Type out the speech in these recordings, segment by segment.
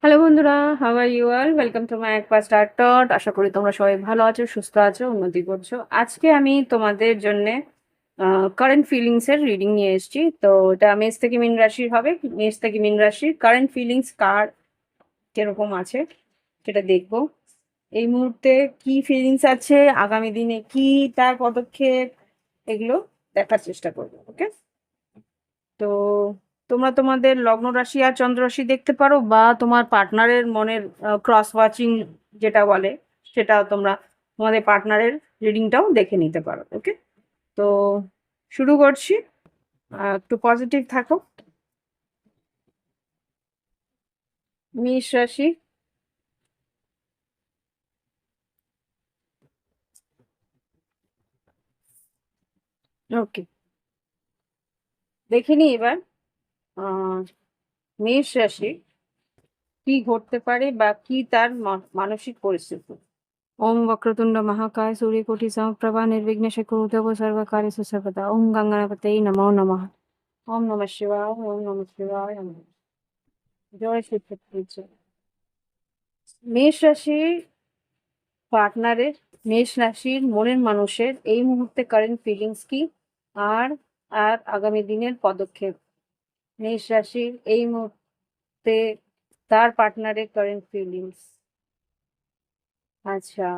Hello বন্ধুরা, how are you all? Welcome to my একপা স্টার টট। আশা করি তোমরা সবাই ভালো আছো, সুস্থ আছো, উন্নতি করছো। আজকে আমি তোমাদের জন্য কারেন্ট ফিলিংস এর রিডিং নিয়ে এসেছি। তো এটা মেষ থেকে মীন রাশির হবে। মেষ থেকে মীন রাশির কারেন্ট ফিলিংস কার কিরকম আছে সেটা দেখবো। এই মুহূর্তে কি ফিলিংস আছে, আগামী দিনে কি তার পদক্ষেপ, এগুলো দেখার চেষ্টা করবো। ওকে, তো তোমরা তোমাদের লগ্ন রাশি আর চন্দ্র রাশি দেখতে পারো, বা তোমার পার্টনারের মনের ক্রস ওয়াচিং যেটা বলে, সেটা তোমরা তোমাদের পার্টনারের রিডিংটাও দেখে নিতে পারো। ওকে, তো শুরু করছি। একটু পজিটিভ থাকো। মেষ রাশি, ওকে, দেখে নি এবার আহ, মেষ রাশি কি ঘটতে পারে বা কি তার মানসিক পরিস্থিতি। ওম वक्रतुंड महाकाय सूर्यकोटि समप्रभा निर्विघ्न कुरुदेव सर्वकार्येषु सर्वदा। ओम गंगणपतये नमो नमः। ओम नमः शिवाय, ओम नमः शिवाय, জয় শ্রী ক্ষেত্রী। মেষ রাশির পার্টনারের, মেষ রাশির মনের মানুষের এই মুহূর্তে কারেন্ট ফিলিংস কি, আর আর আগামী দিনের পদক্ষেপ। মেষ রাশির এই মুহূর্তে তার পার্টনারের কারেন্ট ফিলিংস। আচ্ছা,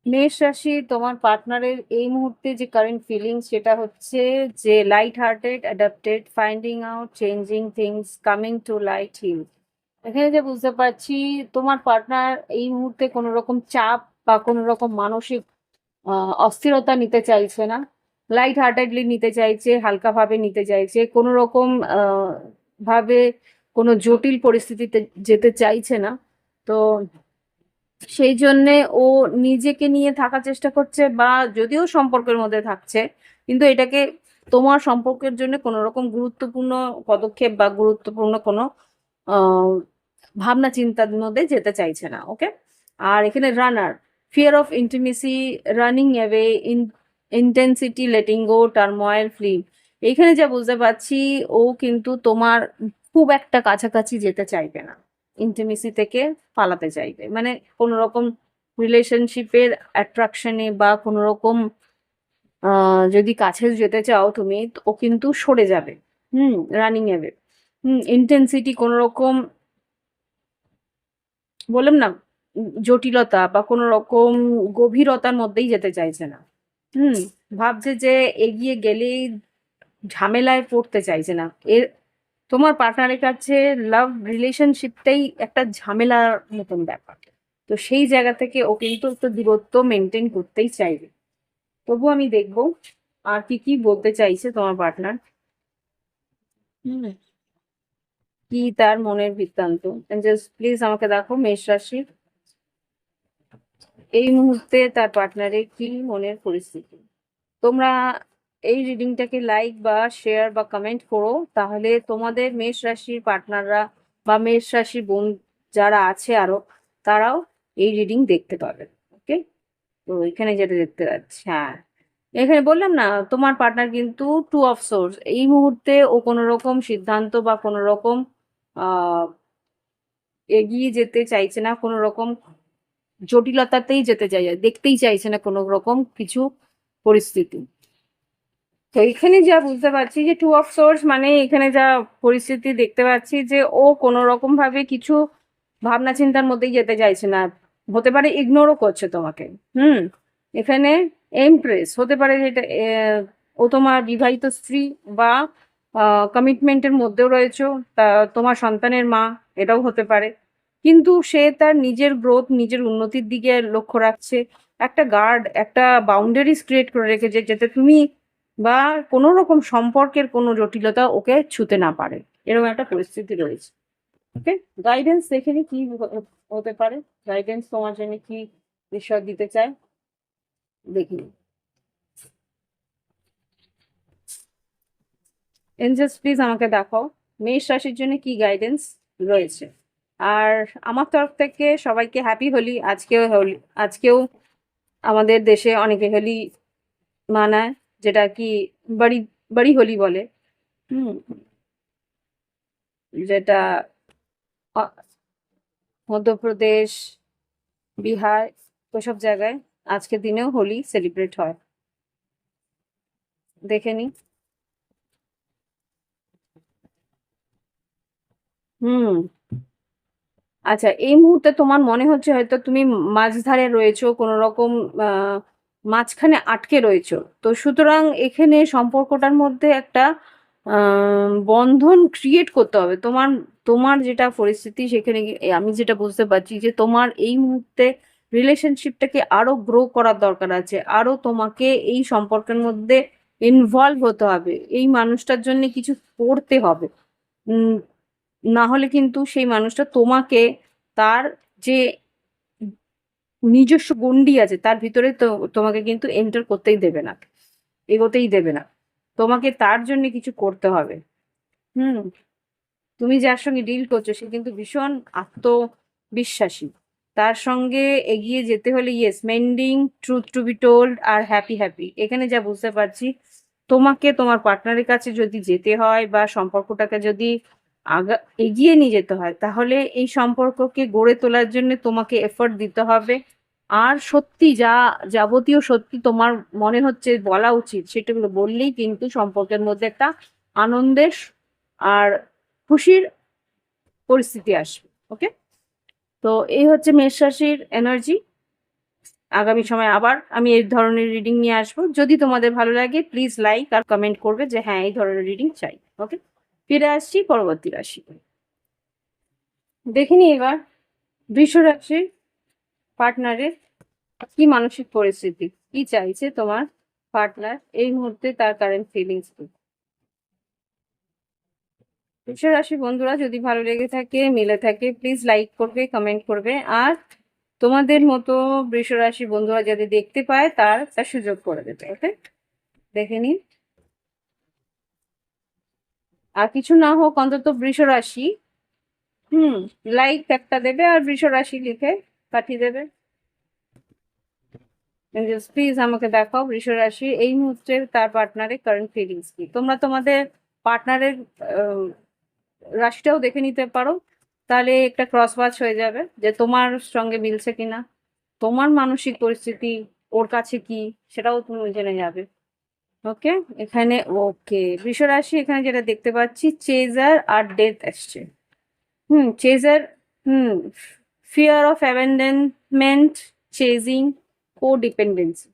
মেষ রাশি তোমার পার্টনারের এই মুহূর্তে যে কারেন্ট ফিলিংস সেটা হচ্ছে যে light hearted, adapted, finding out, changing things, coming to light heal. এখানে যে বুঝতে পারছি তোমার পার্টনার এই মুহূর্তে কোনো রকম চাপ বা কোনো রকম মানসিক অস্থিরতা নিতে চাইছে না। লাইট হার্টেডলি নিতে চাইছে, হালকাভাবে নিতে চাইছে, কোনো রকম ভাবে কোনো জটিল পরিস্থিতিতে যেতে চাইছে না। তো সেই জন্যে ও নিজেকে নিয়ে থাকার চেষ্টা করছে, বা যদিও সম্পর্কের মধ্যে থাকছে, কিন্তু এটাকে তোমার সম্পর্কের জন্য কোনো রকম গুরুত্বপূর্ণ পদক্ষেপ বা গুরুত্বপূর্ণ কোনো আহ, ভাবনা চিন্তার মধ্যে যেতে চাইছে না। ওকে, আর এখানে runner, fear of intimacy, running away, intensity, letting go, turmoil, flee. এইখানে যা বুঝতে পারছি ও কিন্তু তোমার খুব একটা কাছাকাছি যেতে চাইবে না, ইন্টিমেসি থেকে পালাতে চাইবে। মানে কোনো রকম রিলেশনশিপের অ্যাট্রাকশনে বা কোনো রকম যদি কাছে যেতে চাও তুমি, তো ও কিন্তু সরে যাবে। Running away. ইন্টেন্সিটি, কোনো রকম বললাম না, জটিলতা বা কোনো রকম গভীরতার মধ্যেই যেতে চাইছে না। হুম ভাবছে যে এগিয়ে গেলেই ঝামেলায় পড়তে চাইছে না। এর তোমার পার্টনারের কাছে লাভ রিলেশনশিপটাই একটা ঝামেলার মতন ব্যাপার। তো সেই জায়গা থেকে ও কিন্তু একটু দূরত্ব মেনটেন করতেই চাইবে। তবু আমি দেখবো আর কি কি বলতে চাইছে তোমার পার্টনার। হুম কি তার মনের বৃত্তান্ত, জাস্ট প্লিজ আমাকে দেখো মেষ রাশির এই মুহূর্তে তার পার্টনারের কি মনের পরিস্থিতি। তোমরা এই রিডিংটাকে লাইক বা শেয়ার বা কমেন্ট করো, তাহলে তোমাদের মেষ রাশির পার্টনাররা বা মেষ রাশির বোন যারা আছে আরো, তারাও এই রিডিং দেখতে পাবে। ওকে, তো এখানে যেটা দেখতে পাচ্ছি, হ্যাঁ, এখানে বললাম না তোমার পার্টনার কিন্তু টু অফ সোর্স, এই মুহূর্তে ও কোনো রকম সিদ্ধান্ত বা কোনো রকম আহ এগিয়ে যেতে চাইছে না, কোনো রকম জটিলতাতেই যেতে চাই, দেখতেই চাইছে না কোনো রকম কিছু পরিস্থিতি। তো এখানে যা বুঝতে পারছি যে টু অফ সোর্স মানে এখানে যা পরিস্থিতি দেখতে পাচ্ছি যে ও কোনো রকম ভাবে কিছু ভাবনা চিন্তার মধ্যেই যেতে চাইছে না। হতে পারে ইগনোরও করছে তোমাকে। হুম এখানে এমপ্রেস হতে পারে, যেটা ও তোমার বিবাহিত স্ত্রী বা কমিটমেন্টের মধ্যেও রয়েছে, তা তোমার সন্তানের মা, এটাও হতে পারে। কিন্তু সে তার নিজের গ্রোথ, নিজের উন্নতির দিকে লক্ষ্য রাখছে। একটা গার্ড, একটা বাউন্ডারিজ ক্রিয়েট করে রেখেছে যাতে তুমি বা কোনো রকম সম্পর্কের কোনো জটিলতা ওকে ছুতে না পারে, এরকম একটা পরিস্থিতি রয়েছে। ওকে, গাইডেন্স দেখে নি কি হতে পারে। গাইডেন্স তোমার জন্য কি বিষয় দিতে চায়, দেখিনি। এঞ্জেলস প্লিজ আমাকে দেখাও মেষ রাশির জন্য কি গাইডেন্স রয়েছে। আর আমার তরফ থেকে সবাইকে হ্যাপি হোলি। আজকেও হোলি, আজকেও আমাদের দেশে অনেকে হোলি মানায়, যেটা কি বাড়ি বাড়ি হোলি বলে। হুম যেটা মধ্যপ্রদেশ, বিহার, ওসব জায়গায় আজকের দিনেও হোলি সেলিব্রেট হয়। দেখে নি। হুম। আচ্ছা, এই মুহূর্তে তোমার মনে হচ্ছে হয়তো তুমি মাঝধারে রয়েছো, কোনো রকম মাঝখানে আটকে রয়েছো। তো সুতরাং এখানে সম্পর্কটার মধ্যে একটা বন্ধন ক্রিয়েট করতে হবে। তোমার তোমার যেটা পরিস্থিতি সেখানে আমি যেটা বুঝতে পারছি যে তোমার এই মুহূর্তে রিলেশনশিপটাকে আরো গ্রো করার দরকার আছে। আরো তোমাকে এই সম্পর্কের মধ্যে ইনভলভ হতে হবে। এই মানুষটার জন্য কিছু করতে হবে। উম না হলে কিন্তু সেই মানুষটা তোমাকে তার যে নিজস্ব গণ্ডি আছে তার ভিতরে তো তোমাকে কিন্তু এন্টার করতেই দেবে না, এগোতেই দেবে না। তোমাকে তার জন্য কিছু করতে হবে। হুম। তুমি যার সঙ্গে ডিল করছো সে কিন্তু ভীষণ আত্মবিশ্বাসী। তার সঙ্গে এগিয়ে যেতে হলে yes mending, truth to be told আর হ্যাপি হ্যাপি, এখানে যা বুঝতে পারছি তোমাকে তোমার পার্টনারের কাছে যদি যেতে হয় বা সম্পর্কটাকে যদি এগিয়ে নিয়ে যেতে হয় তাহলে এই সম্পর্ককে গড়ে তোলার জন্য তোমাকে এফোর্ট দিতে হবে। আর সত্যি যা যাবতীয় সত্যি তোমার মনে হচ্ছে বলা উচিত সেটাগুলো বললেই কিন্তু সম্পর্কের মধ্যে একটা আনন্দের আর খুশির পরিস্থিতি আসবে। ওকে, তো এই হচ্ছে মেষ রাশির এনার্জি। আগামী সময় আবার আমি এই ধরনের রিডিং নিয়ে আসবো। যদি তোমাদের ভালো লাগে প্লিজ লাইক আর কমেন্ট করবে যে হ্যাঁ এই ধরনের রিডিং চাই। ওকে, ফিরে আসছি পরবর্তী রাশি। দেখিনি এবার বৃষ রাশির পার্টনারের কি মানসিক পরিস্থিতি, কি চাইছে তোমার পার্টনার এই মুহূর্তে, তার কারেন্ট ফিলিংস কি। বৃষ রাশি বন্ধুরা যদি ভালো লেগে থাকে মিলে থাকে প্লিজ লাইক করবে, কমেন্ট করবে। আর তোমাদের মতো বৃষ রাশি বন্ধুরা যাতে দেখতে পায় তার সুযোগ করে দেবে। ওকে, দেখে নিন। আর কিছু না হোক অন্তত বৃষ রাশি লাইক একটা দেবে আর বৃষ রাশি লিখে পাঠিয়ে দেবে। প্লিজ আমাকে দেখাও বৃষ রাশি এই মুহূর্তে তার পার্টনারের কারেন্ট ফিলিংস কি। তোমরা তোমাদের পার্টনারের রাশিটাও দেখে নিতে পারো, তাহলে একটা ক্রস ওয়াচ হয়ে যাবে যে তোমার সঙ্গে মিলছে কিনা, তোমার মানসিক পরিস্থিতি ওর কাছে কি সেটাও তুমি জেনে যাবে। ওকে, এখানে ওকে বৃষ রাশি এখানে যেটা দেখতে পাচ্ছি চেজার আর ডেথ আসছে। Chaser, hmm fear of abandonment, chasing, codependency.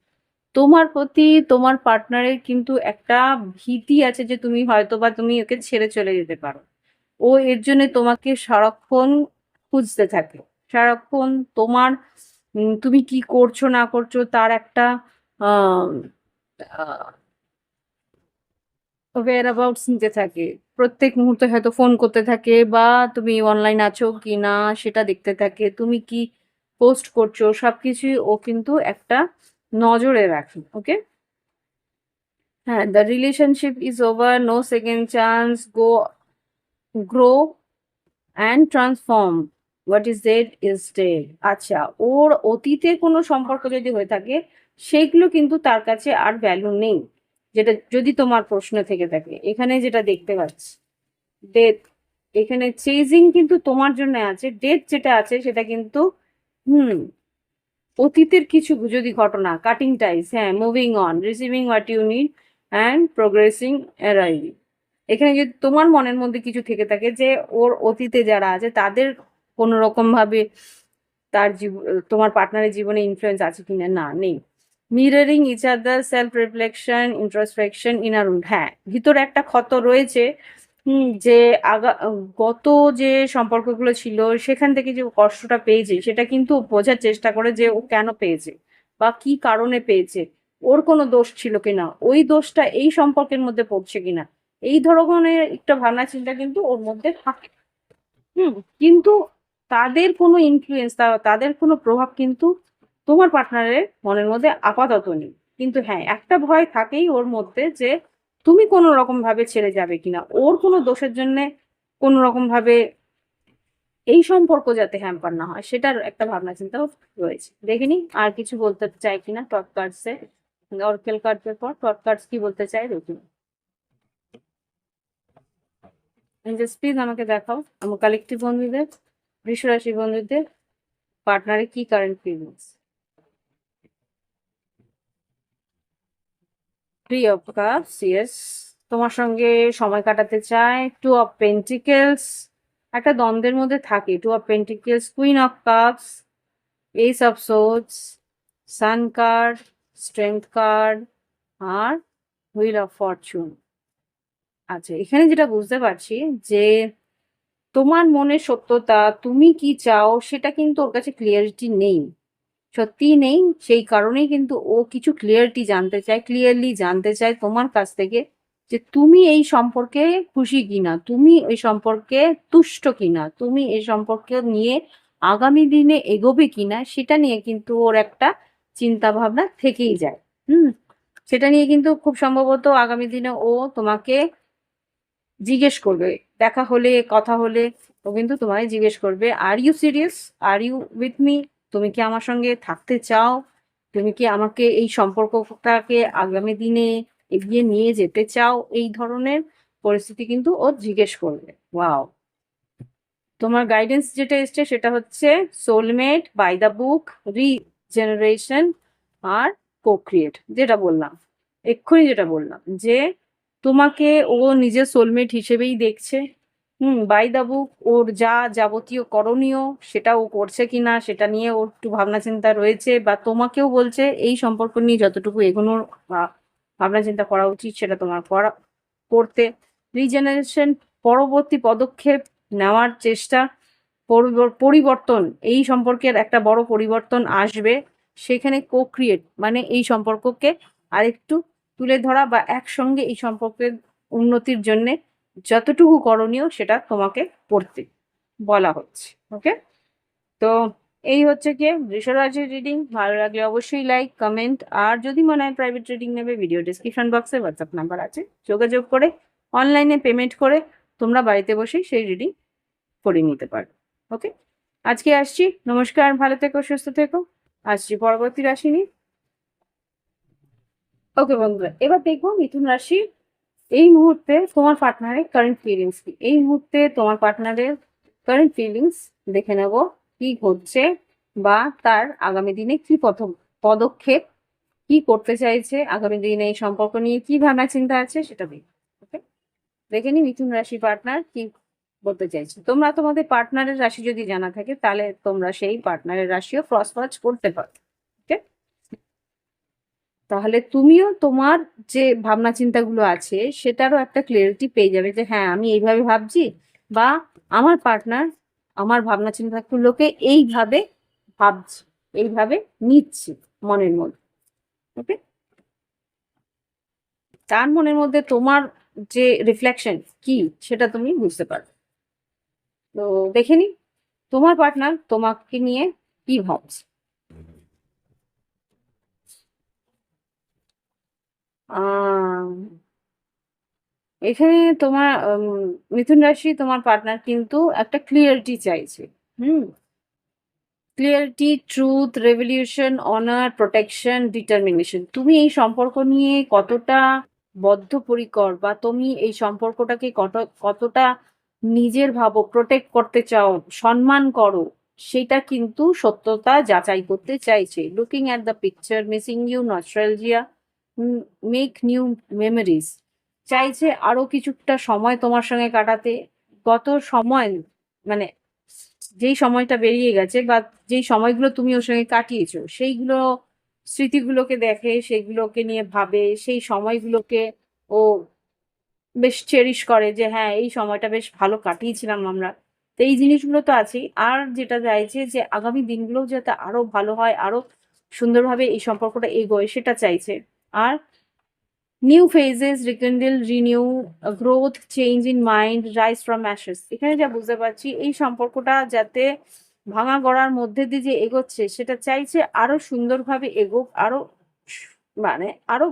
তোমার প্রতি তোমার পার্টনারের কিন্তু একটা ভীতি আছে যে তুমি হয়তো বা তুমি ওকে ছেড়ে চলে যেতে পারো। ও এর জন্য তোমাকে সারাক্ষণ খুঁজতে থাকে। সারাক্ষণ তোমার তুমি কি করছো না করছো তার একটা ওয়্যার অ্যাবাউটস নিতে থাকে। প্রত্যেক মুহূর্তে হয়তো ফোন করতে থাকে বা তুমি অনলাইন আছো কি না সেটা দেখতে থাকে। তুমি কি পোস্ট করছো সবকিছুই ও কিন্তু একটা নজরে রাখে। ওকে, হ্যাঁ, the relationship is over, no second chance, grow and transform, what is dead is dead. আচ্ছা, ওর অতীতে কোনো সম্পর্ক যদি হয়ে থাকে সেগুলো কিন্তু তার কাছে আর ভ্যালু নেই, যেটা যদি তোমার প্রশ্ন থেকে থাকে। এখানে যেটা দেখতে পাচ্ছি ডেথ, এখানে চেজিং কিন্তু তোমার জন্য আছে, ডেথ যেটা আছে সেটা কিন্তু হুম অতীতের কিছু যদি ঘটনা, কাটিং টাইস, হ্যাঁ moving on, receiving what you need and progressing arriving. এখানে যদি তোমার মনের মধ্যে কিছু থেকে থাকে যে ওর অতীতে যারা আছে তাদের কোনো রকম ভাবে তার তোমার পার্টনারের জীবনে ইনফ্লুয়েন্স আছে কিনা, না নেই। Mirroring each other, self reflection, introspection, inner wood, হ্যাঁ ভিতরে একটা ক্ষত রয়েছে। যে গত যে সম্পর্কগুলো ছিল সেখান থেকে যে ও কষ্টটা পেয়েছে সেটা কিন্তু ও বোঝার চেষ্টা করে যে ও কেন পেয়েছে বা কি কারণে পেয়েছে, ওর কোনো দোষ ছিল কিনা, ওই দোষটা এই সম্পর্কের মধ্যে পড়ছে কিনা, এই ধরনের একটা ভাবনা চিন্তা কিন্তু ওর মধ্যে থাকে। হুম কিন্তু তাদের কোনো ইনফ্লুয়েন্স, তাদের কোনো প্রভাব কিন্তু তোমার পার্টনারের মনের মধ্যে আপাতত নেই। কিন্তু হ্যাঁ একটা ভয় থাকেই ওর মধ্যে যে তুমি কোনো রকম ভাবে ছেড়ে যাবে কিনা, ওর কোনো দোষের জন্য কোনো রকম ভাবে এই সম্পর্ক যাতে হ্যাম্পার না হয় সেটার একটা ভাবনা চিন্তাও রয়েছে। দেখিনি আর কিছু বলতে চাই কিনা টপ কার্ডসে, অরকেল কার্ডের পর টপ কার্ডস কি বলতে চাই দেখুন। জাস্ট প্লিজ আমাকে দেখাও আমার কালেকটিভ বন্ধুদের। বৃষ রাশি বন্ধুদের পার্টনারে কি current feelings? Three of cups, yes, তোমার সঙ্গে সময় কাটাতে চায়। টু অফ পেন্টিকেলস, একটা দ্বন্দ্বের মধ্যে থাকে। Two of pentacles, queen of cups, ace of swords, sun card, strength card, আর হুইল অফ ফরচুন। আচ্ছা, এখানে যেটা বুঝতে পারছি যে তোমার মনের সত্যতা, তুমি কি চাও সেটা কিন্তু ওর কাছে ক্লিয়ারিটি নেই, সত্যিই নেই। সেই কারণেই কিন্তু ও কিছু ক্লিয়ারিটি জানতে চায়, ক্লিয়ারলি জানতে চায় তোমার কাছ থেকে যে তুমি এই সম্পর্কে খুশি কিনা, তুমি এই সম্পর্কে তুষ্ট কিনা, তুমি এই সম্পর্কে নিয়ে আগামী দিনে এগোবে কিনা, সেটা নিয়ে কিন্তু ওর একটা চিন্তা ভাবনা থেকেই যায়। হুম, সেটা নিয়ে কিন্তু খুব সম্ভবত আগামী দিনে ও তোমাকে জিজ্ঞেস করবে, দেখা হলে, কথা হলে ও কিন্তু তোমায় জিজ্ঞেস করবে, are you serious, are you with me, তুমি কি আমার সঙ্গে থাকতে চাও, তুমি কি আমাকে এই সম্পর্কটাকে আগামী দিনে এগিয়ে নিয়ে যেতে চাও, এই ধরনের পরিস্থিতি কিন্তু ও জিজ্ঞেস করবে। ওয়াও, তোমার গাইডেন্স যেটা এসছে সেটা হচ্ছে soulmate, by the book, regeneration, আর কোক্রিয়েট। যেটা বললাম এক্ষুনি, যেটা বললাম যে তোমাকে ও নিজের সোলমেট হিসেবেই দেখছে। বাই দ্য বুক, ওর যা যাবতীয় করণীয় সেটা ও করছে কিনা সেটা নিয়ে ওর একটু ভাবনা চিন্তা রয়েছে, বা তোমাকেও বলছে এই সম্পর্ক নিয়ে যতটুকু এগোনোর ভাবনা চিন্তা করা উচিত সেটা তোমার করতে। রিজেনারেশন, পরবর্তী পদক্ষেপ নেওয়ার চেষ্টা, পরিবর্তন, এই সম্পর্কের একটা বড় পরিবর্তন আসবে, সেখানে কোক্রিয়েট মানে এই সম্পর্ককে আরেকটু তুলে ধরা, বা একসঙ্গে এই সম্পর্কের উন্নতির জন্য যতটুকু করণীয় সেটা তোমাকে করতে বলা হচ্ছে। ওকে, তো এই হচ্ছে কি বৃষরাশির রিডিং। ভালো লাগলে অবশ্যই লাইক, কমেন্ট, আর যদি মনে হয় প্রাইভেট রিডিং নেবে, ভিডিও ডিসক্রিপশন বক্সে হোয়াটসঅ্যাপ নাম্বার আছে, যোগাযোগ করে অনলাইনে পেমেন্ট করে তোমরা বাড়িতে বসেই সেই রিডিং করে নিতে পারো। ওকে, আজকে আসছি, নমস্কার, ভালো থেকো, সুস্থ থেকো। আসছি পরবর্তী রাশি নিয়ে। ওকে বন্ধুরা, এবার দেখবো মিথুন রাশি এই মুহূর্তে তোমার পার্টনারের কারেন্ট ফিলিংস কি। এই মুহূর্তে তোমার পার্টনারের কারেন্ট ফিলিংস দেখে নেব কি ঘটছে, বা তার আগামী দিনে কি পদক্ষেপ, কি করতে চাইছে, আগামী দিনে এই সম্পর্ক নিয়ে কি ভাবনা চিন্তা আছে সেটা দেখি। ওকে, দেখে নি মিথুন রাশি পার্টনার কি বলতে চাইছে। তোমরা তোমাদের পার্টনারের রাশি যদি জানা থাকে তাহলে তোমরা সেই পার্টনারের রাশিও ক্রস ওয়াচ করতে পারো। ওকে, তাহলে তুমিও তোমার যে ভাবনা চিন্তাগুলো আছে সেটারও একটা ক্লিয়ারিটি পেয়ে যাবে যে হ্যাঁ, আমি এইভাবে ভাবছি, বা আমার পার্টনার আমার ভাবনা চিন্তাগুলোকে এইভাবে ভাবছি, এইভাবে নিচ্ছি মনের মধ্যে। ওকে, তার মনের মধ্যে তোমার যে রিফ্লেকশন কি সেটা তুমি বুঝতে পারবে। তো দেখে নি তোমার পার্টনার তোমাকে নিয়ে কি ভাবছে। আহ এখানে তোমার মিথুন রাশি তোমার পার্টনার কিন্তু একটা ক্লিয়ারিটি চাইছে। Hmm, clarity, truth, revolution, honour, protection, determination. তুমি এই সম্পর্ক নিয়ে কতটা বদ্ধপরিকর, বা তুমি এই সম্পর্কটাকে কতটা নিজের ভাবো, প্রোটেক্ট করতে চাও, সম্মান করো, সেটা কিন্তু সত্যতা যাচাই করতে চাইছে। Looking at the picture, missing you, nostalgia, make new memories. চাইছে আরো কিছুটা সময় তোমার সঙ্গে কাটাতে। গত সময় মানে যেই সময়টা বেরিয়ে গেছে, বা যেই সময়গুলো তুমি ওর সঙ্গে কাটিয়েছো, সেইগুলো স্মৃতিগুলোকে দেখে, সেগুলোকে নিয়ে ভাবে, সেই সময়গুলোকে ও বেশ চেরিশ করে যে হ্যাঁ, এই সময়টা বেশ ভালো কাটিয়েছিলাম আমরা। তো এই জিনিসগুলো তো আছেই, আর যেটা চাইছে যে আগামী দিনগুলো যাতে আরো ভালো হয়, আরো সুন্দরভাবে এই সম্পর্কটা এগোয় সেটা চাইছে। আর new phases, rekindle, renew, growth, change in mind, rise from ashes. এখানে যা বুঝতে পারছি এই সম্পর্কটা যাতে ভাঙা গড়ার মধ্যে দিয়ে যে এগোচ্ছে সেটা চাইছে আরো সুন্দরভাবে এগোক, আরো মানে আরো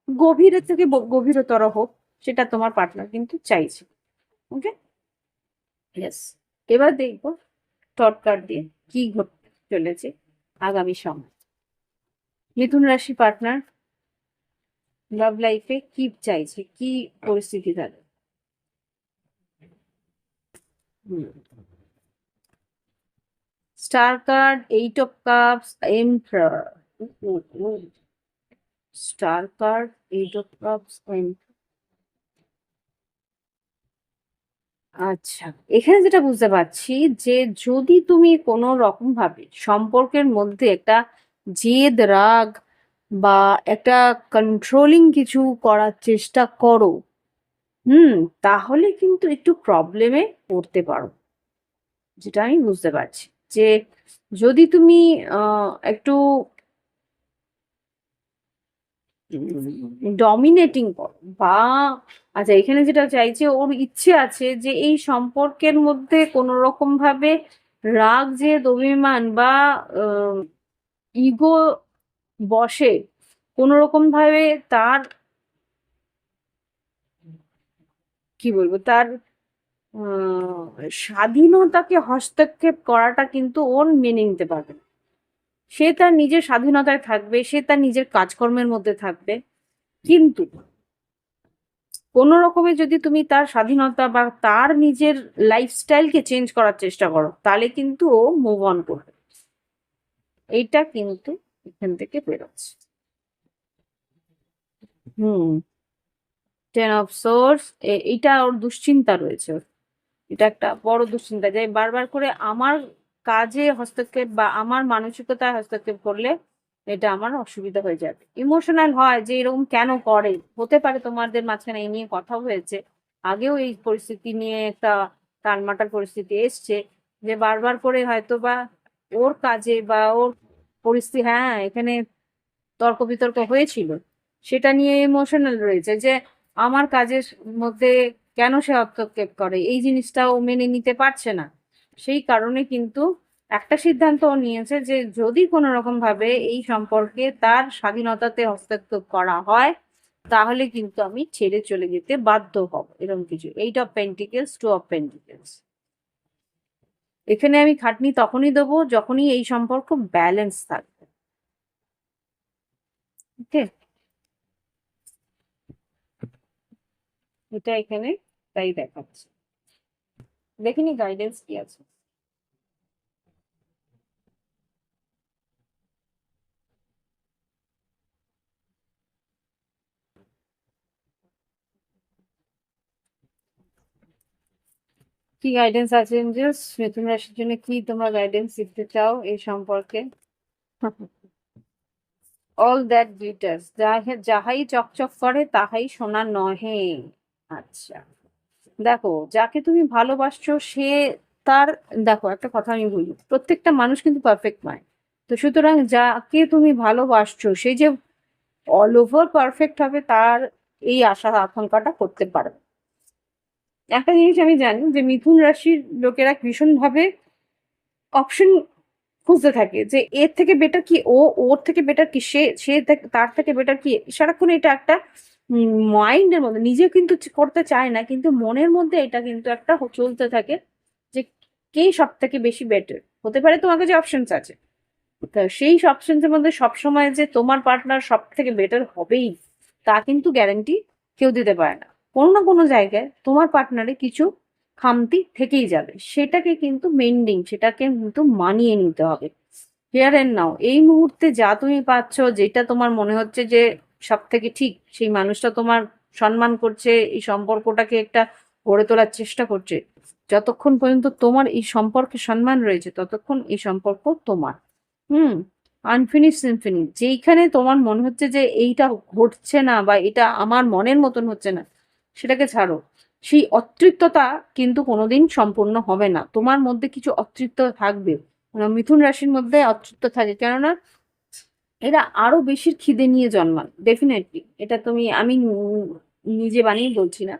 গভীরের থেকে গভীরতর হোক, সেটা তোমার পার্টনার কিন্তু চাইছে। ওকে, ইয়েস, এবার দেখবো টট কার্ড দিয়ে কি ঘটতে চলেছে আগামী সময়। মিথুন রাশি পার্টনার লাভ লাইফে কি চাইছে, কি পরিস্থিতি তাদের। Hmm, star card, 8 of Cups, emperor. Star card, 8 of Cups, আচ্ছা, এখানে যেটা বুঝতে পারছি যে যদি তুমি কোনো রকম ভাবে সম্পর্কের মধ্যে একটা জেদ, রাগ বা একটা কন্ট্রোলিং কিছু করার চেষ্টা করো, তাহলে কিন্তু একটু প্রবলেমে পড়তে পারো। যেটা আমি বুঝতে পারছি যে যদি তুমি একটু ডমিনেটিং করো বা আচ্ছা, এখানে যেটা চাইছে ওর ইচ্ছে আছে যে এই সম্পর্কের মধ্যে কোনো রকম ভাবে রাগ, জেদ, অভিমান বা ইগো বশে কোনো রকম ভাবে তার কি বলবো তার স্বাধীনতাকে হস্তক্ষেপ করাটা কিন্তু ওর মেনে নিতে পারবে না। সে তার নিজের স্বাধীনতায় থাকবে, সে তার নিজের কাজকর্মের মধ্যে থাকবে, কিন্তু কোনো রকমে যদি তুমি তার স্বাধীনতা বা তার নিজের লাইফস্টাইলকে চেঞ্জ করার চেষ্টা করো, তাহলে কিন্তু ও মুভ অন করবে। এইটা কিন্তু এখান থেকে বেরোচ্ছে। হুম, 10 of Swords, এইটা ওর দুশ্চিন্তা রয়েছে ওর। এটা একটা বড় দুশ্চিন্তা যে বারবার করে আমার কাজে হস্তক্ষেপ বা আমার মানসিকতায় হস্তক্ষেপ করলে এটা আমার অসুবিধা হয়ে যাবে। ইমোশনাল হয় যে এরকম কেন করে, হতে পারে তোমাদের মাঝখানে এই নিয়ে কথা হয়েছে, আগেও এই পরিস্থিতি নিয়ে একটা টালমাটাল পরিস্থিতি এসছে, যে বারবার করে হয়তো বা ওর কাজে বা ওর পরিস্থিতি, হ্যাঁ এখানে তর্ক বিতর্ক হয়েছিল, সেটা নিয়ে ইমোশনাল রয়েছে যে আমার কাজের মধ্যে কেন সে হস্তক্ষেপ করে, এই জিনিসটা ও মেনে নিতে পারছে না। সেই কারণে কিন্তু একটা সিদ্ধান্ত ও নিয়েছে যে যদি কোনো রকম ভাবে এই সম্পর্কে তার স্বাধীনতাতে হস্তক্ষেপ করা হয়, তাহলে কিন্তু আমি ছেড়ে চলে যেতে বাধ্য হব, এরকম কিছু। 8 of Pentacles, 2 of Pentacles। এখানে আমি খাটনি তখনই দেবো যখনই এই সম্পর্ক ব্যালেন্স থাকবে। ওকে, এটা এখানে তাই দেখাচ্ছে। দেখিনি গাইডেন্স কি আছে। কি গাইডেন্স আছে এঞ্জেলস? মিথুন রাশির জন্য কি তোমরা গাইডেন্স দিতে চাও এই সম্পর্কে? অল দ্যাট গ্লিটার্স, যাহাই চকচক করে তাহাই সোনা নহে। আচ্ছা, দেখো যাকে তুমি ভালোবাসছো সে তার, দেখো একটা কথা আমি বলি, প্রত্যেকটা মানুষ কিন্তু পারফেক্ট নয়। তো সুতরাং যাকে তুমি ভালোবাসছো সে যে অল ওভার পারফেক্ট হবে তার এই আশা আকাঙ্ক্ষাটা করতে পারবে। একটা জিনিস আমি জানি যে মিথুন রাশির লোকেরা ভীষণভাবে অপশন খুঁজতে থাকে যে এর থেকে বেটার কি, ওর থেকে বেটার কি, তার থেকে বেটার কি, সারাক্ষণ এটা একটা মাইন্ডের মধ্যে, নিজে কিন্তু করতে চায় না, কিন্তু মনের মধ্যে এটা কিন্তু একটা চলতে থাকে যে কে সব থেকে বেশি বেটার হতে পারে। তোমার কাছে অপশনস আছে, তা সেই অপশনস এর মধ্যে সবসময় যে তোমার পার্টনার সব থেকে বেটার হবেই তা কিন্তু গ্যারান্টি কেউ দিতে পারে না। কোনো না কোনো জায়গায় তোমার পার্টনারে কিছু খামতি থেকেই যাবে, সেটাকে কিন্তু মেন্ডিং, সেটাকে কিন্তু মানিয়ে নিতে হবে। হিয়ার এন্ড নাও, এই মুহূর্তে যা তুমি পাচ্ছ, যেটা তোমার মনে হচ্ছে যে সব থেকে ঠিক, সেই মানুষটা তোমার সম্মান করছে, এই সম্পর্কটাকে একটা গড়ে তোলার চেষ্টা করছে, যতক্ষণ পর্যন্ত তোমার এই সম্পর্কে সম্মান রয়েছে ততক্ষণ এই সম্পর্ক তোমার। হুম, আনফিনিশ সিম্ফনি, যেইখানে তোমার মনে হচ্ছে যে এইটা ঘটছে না বা এটা আমার মনের মতন হচ্ছে না, সেটাকে ছাড়ো। সেই অতৃপ্ততা কিন্তু কোনোদিন সম্পূর্ণ হবে না, তোমার মধ্যে কিছু অতৃপ্ত থাকবে। মিথুন রাশির মধ্যে অতৃপ্ত থাকে, কেননা এরা আরো বেশি খিদে নিয়ে জন্মান, ডেফিনেটলি। এটা আমি নিজে বানিয়ে বলছি না,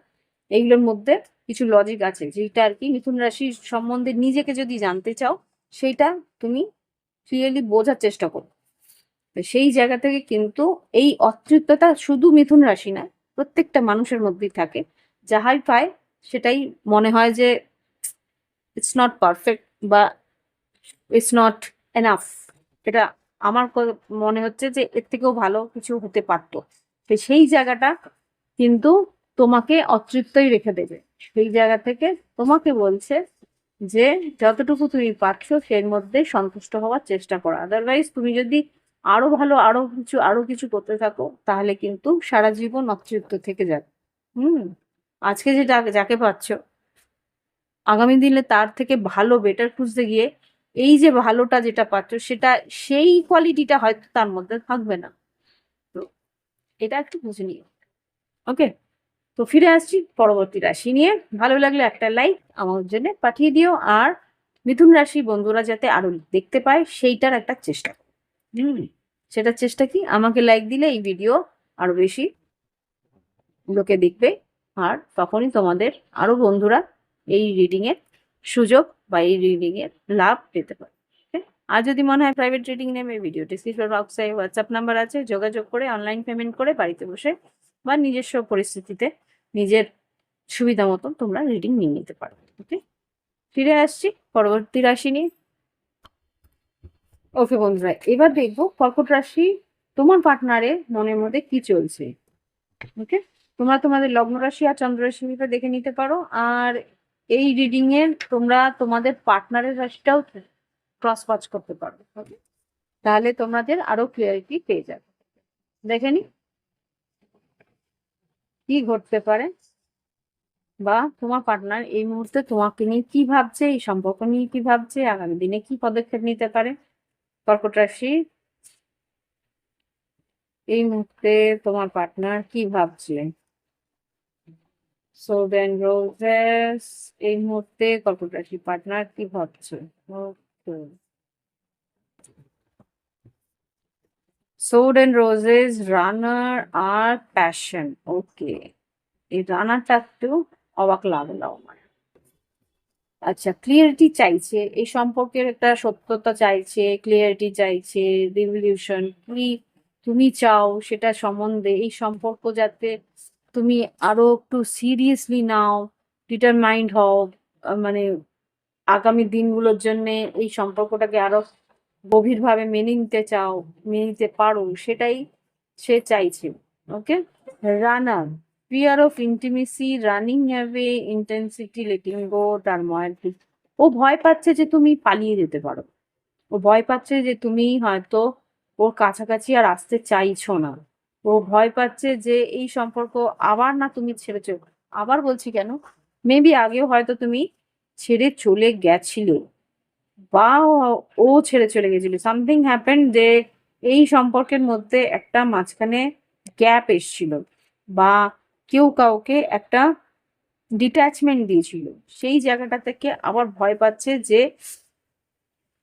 এইগুলোর মধ্যে কিছু লজিক আছে, যেটা আর কি মিথুন রাশির সম্বন্ধে নিজেকে যদি জানতে চাও, সেইটা তুমি ক্লিয়ারলি বোঝার চেষ্টা করো। তো সেই জায়গা থেকে কিন্তু এই অতৃপ্ততা শুধু মিথুন রাশি না, প্রত্যেকটা মানুষের মধ্যেই থাকে। যাহাই পায় সেটাই মনে হয় যে ইটস নট পারফেক্ট বা ইটস নট এনাফ। এটা আমার মনে হচ্ছে যে এর থেকেও ভালো কিছু হতে পারতো। তো সেই জায়গাটা কিন্তু তোমাকে অতৃপ্তই রেখে দেবে। সেই জায়গা থেকে তোমাকে বলছে যে যতটুকু তুমি পাচ্ছ সের মধ্যে সন্তুষ্ট হওয়ার চেষ্টা করো। আদারওয়াইজ তুমি যদি আরো ভালো আরো কিছু করতে থাকো তাহলে কিন্তু সারা জীবন অতৃপ্ত থেকে যাবে। হুম। আজকে যেটা যাকে পাচ্ছ আগামী দিনে তার থেকে ভালো বেটার খুঁজতে গিয়ে এই যে ভালোটা যেটা পাচ্ছ সেটা সেই কোয়ালিটিটা হয়তো তার মধ্যে থাকবে না। তো এটা একটু বুঝে নিও। ওকে, তো ফিরে আসছি পরবর্তী রাশি নিয়ে। ভালো লাগলে একটা লাইক আমার জন্য পাঠিয়ে দিও, আর মিথুন রাশি বন্ধুরা যাতে আরো দেখতে পায় সেইটার একটা চেষ্টা করো। হুম। সেটার চেষ্টা কি, আমাকে লাইক দিলে এই ভিডিও আরো বেশি লোকে দেখবে, আর তখনই তোমাদের আরো বন্ধুরা এই রিডিং এর সুযোগ বা এই রিডিং এর লাভ পেতে পারে। Okay? আর যদি মনে হয় প্রাইভেট রিডিং নেবে, ভিডিও ডিসক্রিপশন বক্সে হোয়াটসঅ্যাপ নাম্বার আছে, যোগাযোগ করে অনলাইন পেমেন্ট করে বাড়িতে বসে বা নিজস্ব পরিস্থিতিতে নিজের সুবিধা মতো তোমরা রিডিং নিয়ে নিতে পারো। ওকে, ফিরে আসছি পরবর্তী রাশি নিয়ে। ওকে বন্ধুরা, এবার দেখবো কর্কট রাশি তোমার পার্টনারের মনের মধ্যে কি চলছে। ওকে, তোমরা তোমাদের লগ্ন রাশি আর চন্দ্র রাশিটা দেখে নিতে পারো, আর এই রিডিং এর তোমরা তোমাদের পার্টনারের রাশিটাও ক্রস ওয়াচ করতে পারো। ওকে, তাহলে তোমাদের আরো ক্লিয়ারিটি পেয়ে যাবে। দেখে নি কি ঘটতে পারে, বা তোমার পার্টনার এই মুহূর্তে তোমাকে নিয়ে কি ভাবছে, এই সম্পর্ক নিয়ে কি ভাবছে, আগামী দিনে কি পদক্ষেপ নিতে পারে। কর্কট রাশি, এই মুহূর্তে তোমার পার্টনার কি ভাবছে। সো দেন রোজেস, এই মুহূর্তে কর্কট রাশি পার্টনার কি ভাবছে। Okay, sword and roses, runner আর প্যাশন। ওকে, এই রানারটা একটু অবাক লাগলো আমার। আচ্ছা, ক্লিয়ারিটি চাইছে, এই সম্পর্কের একটা সত্যতা চাইছে, ক্লিয়ারিটি চাইছে, রিভলিউশন কি তুমি চাও সেটা সম্বন্ধে, এই সম্পর্ক যাতে তুমি আরো একটু সিরিয়াসলি নাও, ডিটারমাইন্ড হও, মানে আগামী দিনগুলোর জন্য এই সম্পর্কটাকে আরো গভীরভাবে মেনে নিতে চাও, মেনে নিতে পারো, সেটাই সে চাইছে। Okay, runner, fear of intimacy, running away, intensity, letting go, turmoil. ও ভয় পাচ্ছে যে তুমি পালিয়ে যেতে পারো, ও ভয় পাচ্ছে যে তুমি হয়তো ওর কাছাকাছি আর আসতে চাইছো না, ও ভয় পাচ্ছে যে এই সম্পর্ক আবার না তুমি ছেড়েছো। আবার বলছি কেন, মেবি আগেও হয়তো তুমি ছেড়ে চলে গেছিলে, বা ও ছেড়ে চলে গেছিল, সামথিং হ্যাপেন যে এই সম্পর্কের মধ্যে একটা মাঝখানে গ্যাপ এসছিল, বা কেউ কাউকে একটা ডিট্যাচমেন্ট দিয়েছিল, সেই জায়গাটা থেকে আবার ভয় পাচ্ছে যে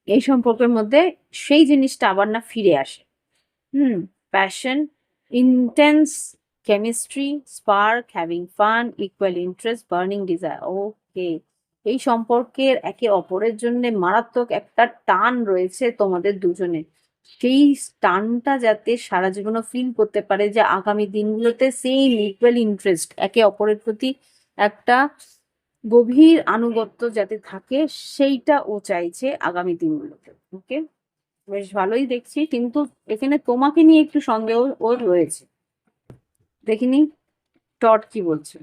এই সম্পর্কের মধ্যে সেই জিনিসটা আবার না ফিরে আসে। Hmm, passion, intense chemistry, spark, having fun, equal interest, burning desire. Okay, এই সম্পর্কের একে অপরের জন্য মারাত্মক একটা টান রয়েছে তোমাদের দুজনে, সেই টানটা যাতে সারা জীবনও ফিল করতে পারে, যে আগামী দিনগুলোতে সেম ইকুয়াল ইন্টারেস্ট একে অপরের প্রতি একটা গভীর আনুগত্য যাতে থাকে, সেইটা ও চাইছে আগামী দিনগুলোতে। ওকে, বেশ ভালোই দেখছি, কিন্তু এখানে তোমাকে নিয়ে একটু সন্দেহ ওর রয়েছে। দেখিনি টট কি বলছে,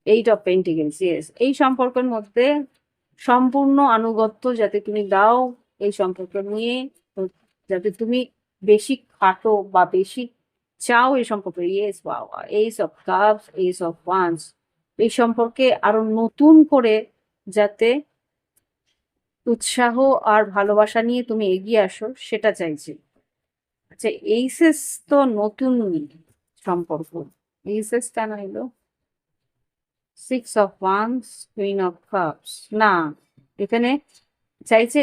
এইট অফ পেন্টিকেলস, ইয়েস, এই সম্পর্কের মধ্যে সম্পূর্ণ আনুগত্য যাতে তুমি দাও, এই সম্পর্ক নিয়ে যাতে তুমি বেশি খাটো বা বেশি চাও এই সম্পর্কে। ইয়েস, বাবা, ace of cups, ace of wands, এই সম্পর্কে আরো নতুন করে যাতে উৎসাহ আর ভালোবাসা নিয়ে তুমি এগিয়ে আসো সেটা চাইছি। আচ্ছা, এইসেস তো নতুন সম্পর্ক, এইসেস কেন এলো, six of wands, queen of cups, না, এখানে চাইছে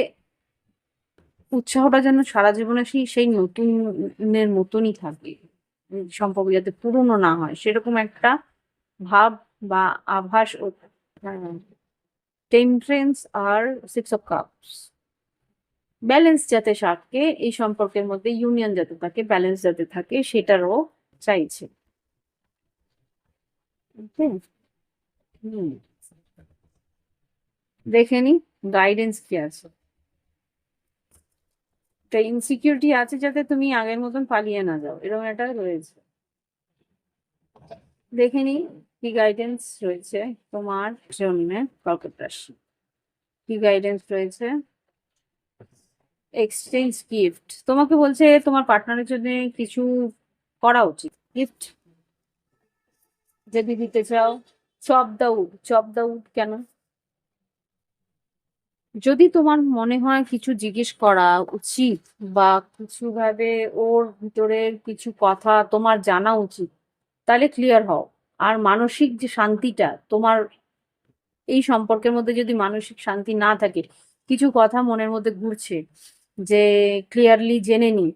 উৎসাহটা যেন সারা জীবনে সেই সেই নতুনের মতনই থাকে, সম্পর্ক যাতে পুরনো না হয় সেরকম একটা ভাব বা আভাস ও। টেম্পারেন্স আর সিক্স অফ কাপস, ব্যালেন্স যাতে থাকে এই সম্পর্কের মধ্যে, ইউনিয়ন যাতে থাকে, ব্যালেন্স যাতে থাকে সেটারও চাইছে। হুম, হুম, দেখে নি গাইডেন্স কি আছে। একটা ইনসিকিউরিটি আছে যাতে তুমি আগের মতন পালিয়ে না যাও, এরকম একটা রয়েছে। দেখে নি কি গাইডেন্স রয়েছে তোমার জন্য কর্কট রাশি। কি গাইডেন্স রয়েছে? এক্সচেঞ্জ গিফট, তোমাকে বলছে তোমার পার্টনারের জন্য কিছু করা উচিত। গিফট যদি দিতে চাও, chop the wood. Chop the wood কেন? যদি তোমার মনে হয় কিছু জিজ্ঞেস করা উচিত বা কিছু ভাবে ওর ভিতরের কিছু কথা তোমার জানা উচিত, তাহলে ক্লিয়ার হও। আর মানসিক যে শান্তিটা তোমার এই সম্পর্কের মধ্যে, যদি মানসিক শান্তি না থাকে, কিছু কথা মনের মধ্যে ঘুরছে যে ক্লিয়ারলি জেনে নি,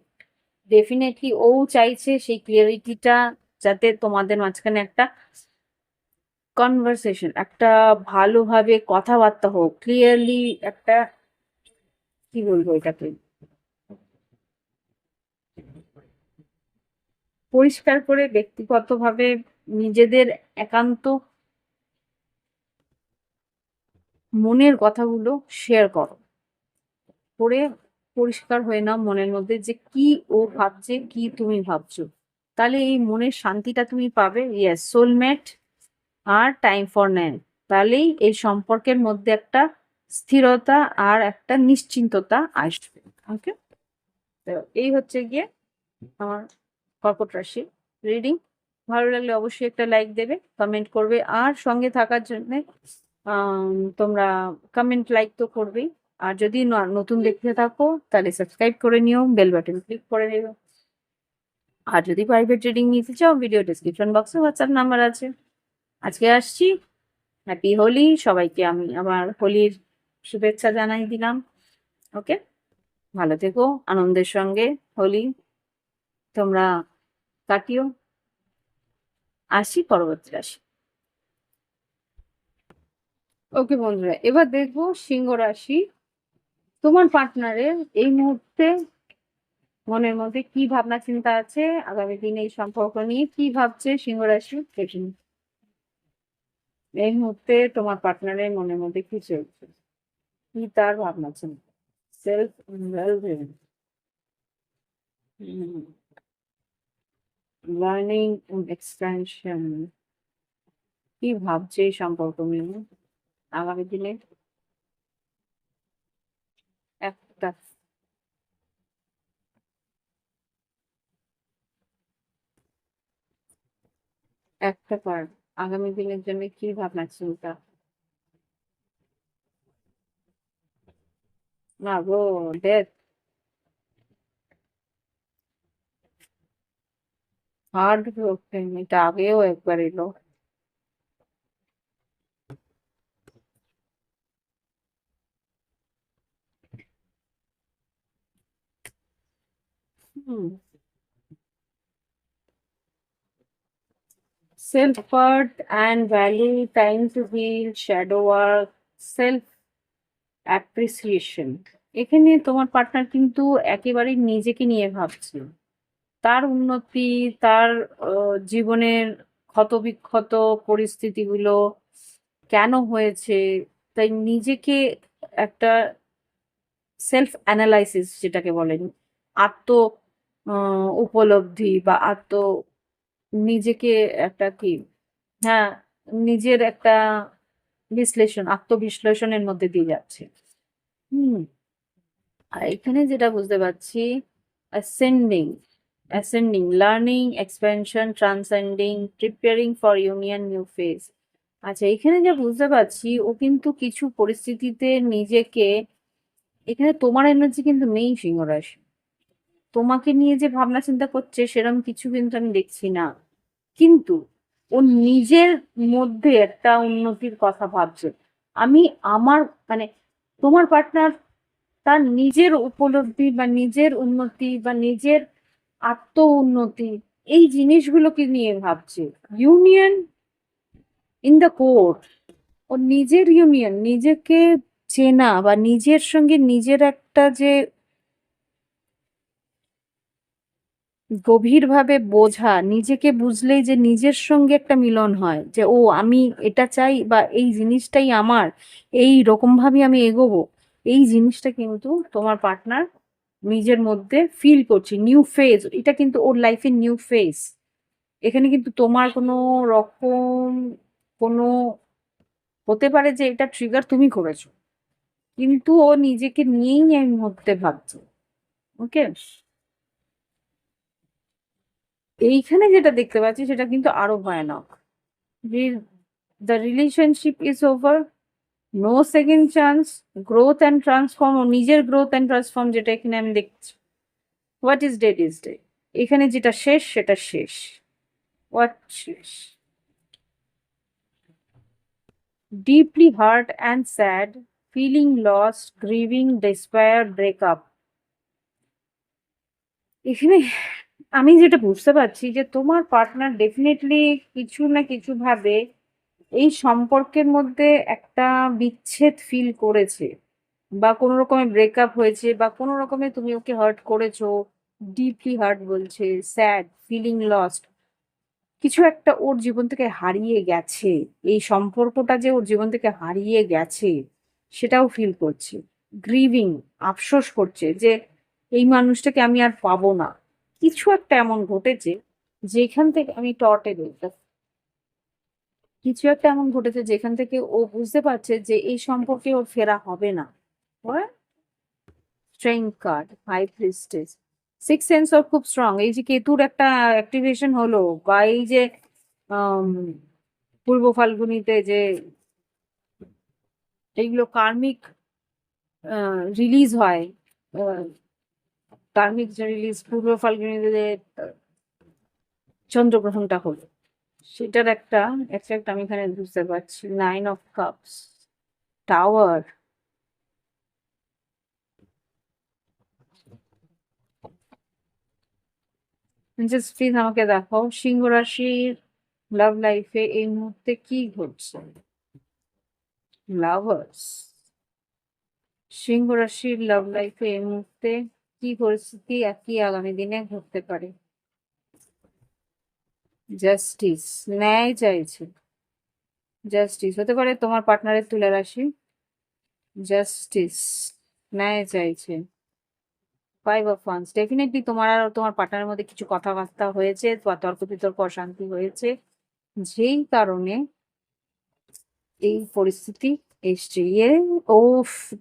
ডেফিনেটলি ও চাইছে সেই ক্লিয়ারিটিটা, যাতে তোমাদের মাঝখানে একটা কনভারসেশন, একটা ভালোভাবে কথাবার্তা হোক, ক্লিয়ারলি একটা, কি বলবো এটাকে, পরিষ্কার করে ব্যক্তিগতভাবে নিজেদের একান্ত মনের কথাগুলো শেয়ার করো, করে পরিষ্কার হয়ে নাও মনের মধ্যে যে কি ও ভাবছে, কি তুমি ভাবছো। তাহলে এই মনের শান্তিটা তুমি পাবে। ইয়েস, সোলমেট আর টাইম ফর ন্যান। তাহলেই এই সম্পর্কের মধ্যে একটা স্থিরতা আর একটা নিশ্চিন্ততা আসবে। ওকে, তো এই হচ্ছে গিয়ে আমার কর্কট রাশি রিডিং। ভালো লাগলে অবশ্যই একটা লাইক দেবে, কমেন্ট করবে, আর সঙ্গে থাকার জন্য তোমরা কমেন্ট লাইক তো করবেই। আর যদি নতুন দেখতে থাকো তাহলে সাবস্ক্রাইব করে নিও, বেল বাটন ক্লিক করে নিও। আর যদি প্রাইভেট রিডিং নিতে চাও, ভিডিও ডিসক্রিপশন বক্সে হোয়াটসঅ্যাপ নাম্বার আছে। আজকে আসছি। হ্যাপি হোলি সবাইকে, আমি আবার হোলির শুভেচ্ছা জানাই দিলাম। ওকে, ভালো থেকো, আনন্দের সঙ্গে হোলি তোমরা কাটিও। আসি পরবর্তী রাশি। ওকে বন্ধুরা, এবার দেখবো সিংহ রাশি। তোমার পার্টনারের এই মুহূর্তে মনের মধ্যে কি ভাবনা চিন্তা আছে, আগামী দিনে এই সম্পর্ক নিয়ে কি ভাবছে সিংহ রাশি, দেখে নিই। এই মুহূর্তে তোমার পার্টনারের মনের মধ্যে কি চলছে, কি তার ভাবনা চিন্তা। সেলফ ইনভলভমেন্ট, লার্নিং এক্সপেনশন, কি ভাবছে এই সম্পর্ক নিয়ে আগামী দিনে। একটা একটা কার্ড, আগামী দিনের জন্য কি ভাবনা চিন্তা। না গো, ডেথ, হার্ড ব্রোকেন, এটা আগেও একবার এলো। হুম, self worth and value, time to heal, shadow work, self appreciation। এখানে তোমার পার্টনার কিন্তু একেবারেই নিজেকে নিয়ে ভাবছে, তার উন্নতি, তার জীবনের ক্ষতবিক্ষত পরিস্থিতিগুলো কেন হয়েছে, তাই নিজেকে একটা সেলফ অ্যানালাইসিস যেটাকে বলেন, আত্ম উপলব্ধি বা নিজেকে একটা কি, হ্যাঁ, নিজের একটা বিশ্লেষণ, আত্মবিশ্লেষণের মধ্যে দিয়ে যাচ্ছে। হুম, আর এখানে যেটা বুঝতে পারছি, ascending, learning, expansion, transcending, preparing for union, new phase. আচ্ছা, এখানে যা বুঝতে পারছি, ও কিন্তু কিছু পরিস্থিতিতে নিজেকে, এখানে তোমার এনার্জি কিন্তু নেই সিংহ রাশি, তোমাকে নিয়ে যে ভাবনা চিন্তা করছে সেরকম কিছু কিন্তু আমি দেখছি না। কিন্তু ও নিজের মধ্যে একটা উন্নতির কথা ভাবছে। আমি আমার মানে তোমার পার্টনার তার নিজের উপলব্ধি বা নিজের উন্নতি বা নিজের আত্ম উন্নতি, এই জিনিসগুলোকে নিয়ে ভাবছে। ইউনিয়ন ইন দ্য কোর্ট, ও নিজের ইউনিয়ন, নিজেকে চেনা বা নিজের সঙ্গে নিজের একটা যে গভীরভাবে বোঝা, নিজেকে বুঝলেই যে নিজের সঙ্গে একটা মিলন হয়, যে ও আমি এটা চাই বা এই জিনিসটাই আমার, এই রকম ভাবে আমি এগোবো, এই জিনিসটা কিন্তু তোমার পার্টনার নিজের মধ্যে ফিল করছে। নিউ ফেজ, এটা কিন্তু ওর লাইফের নিউ ফেজ। এখানে কিন্তু তোমার কোনো রকম কোনো, হতে পারে যে এটা ট্রিগার তুমি করেছো, কিন্তু ও নিজেকে নিয়েই এই মুহূর্তে ভাবছে। ওকে, এইখানে যেটা দেখতে পাচ্ছি সেটা কিন্তু আরো ভয়ানক। The relationship is over, no second chance, growth and transform, ও নিজের গ্রোথ অ্যান্ড ট্রান্সফর্ম যেটা এখানে আমি দেখছি। What is dead is dead, এখানে যেটা শেষ সেটা শেষ। হোয়াট শেষ? Deeply hurt and sad, feeling lost, grieving, despair, breakup. এখানে আমি যেটা বুঝতে পারছি যে তোমার পার্টনার ডেফিনেটলি কিছু না কিছু ভাবে এই সম্পর্কের মধ্যে একটা বিচ্ছেদ ফিল করেছে, বা কোনো রকমের ব্রেকআপ হয়েছে, বা কোনো রকমে তুমি ওকে হার্ট করেছো। ডিপলি হার্ট বলছে, স্যাড, ফিলিং লস্ট, কিছু একটা ওর জীবন থেকে হারিয়ে গেছে। এই সম্পর্কটা যে ওর জীবন থেকে হারিয়ে গেছে সেটাও ফিল করছে। গ্রিভিং, আফসোস করছে যে এই মানুষটাকে আমি আর পাবো না। কিছু একটা এমন ঘটেছে যেখান থেকে আমি টর্টে বলতে, কিছু একটা এমন ঘটেছে যেখান থেকে ও বুঝতে পারছে যে এই সম্পর্কে ওর ফেরা হবে না। Strength card, high priestess, six sense of খুব স্ট্রং। এই যে কেতুর একটা অ্যাক্টিভেশন হলো, বা এই যে আম, পূর্ব ফাল্গুনিতে যে এইগুলো কার্মিক রিলিজ হয়, কার্মিক যে রিলিজ পূর্ব ফাল্গুনিতে যে চন্দ্রগ্রহণটা হলো, সেটার একটা এফেক্ট আমি এখানে বুঝতে পারছি। Nine of cups, tower. Just please আমাকে দেখাও সিংহ রাশির লাভ লাইফে এই মুহূর্তে কি ঘটছে। লাভার্স, সিংহ রাশির লাভ লাইফে এই মুহূর্তে কি পরিস্থিতি, একই আগামী দিনে ঘটতে পারে। জাস্টিস, ন্যায় চাইছে। জাস্টিস হতে পারে তোমার পার্টনারের তুলা রাশি। জাস্টিস, ন্যায় চাইছে। ফাইভ অফ ওয়ান্স, ডেফিনেটলি তোমার আর তোমার পার্টনারের মধ্যে কিছু কথাবার্তা হয়েছে বা তর্ক বিতর্ক অশান্তি হয়েছে, যেই কারণে এই পরিস্থিতি এসছে। ও,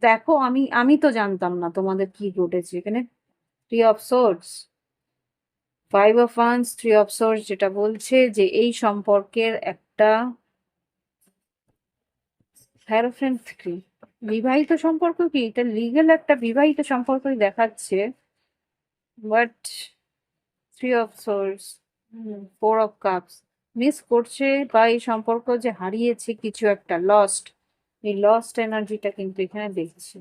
দেখো আমি আমি তো জানতাম না তোমাদের কি ঘটেছে এখানে। Three of swords, five of once, three of swords, যেটা বলছে যে এই সম্পর্কের একটা হ্যারোফ্রেন্ড কি, বিবাহিত সম্পর্ক কি, এটা লিগেল একটা বিবাহিত সম্পর্কই দেখাচ্ছে। But three of swords, four of cups, miss করছে, বা এই সম্পর্ক যে হারিয়েছে কিছু একটা, লস্ট, এই লস্ট এনার্জিটা কিন্তু এখানে দেখছি।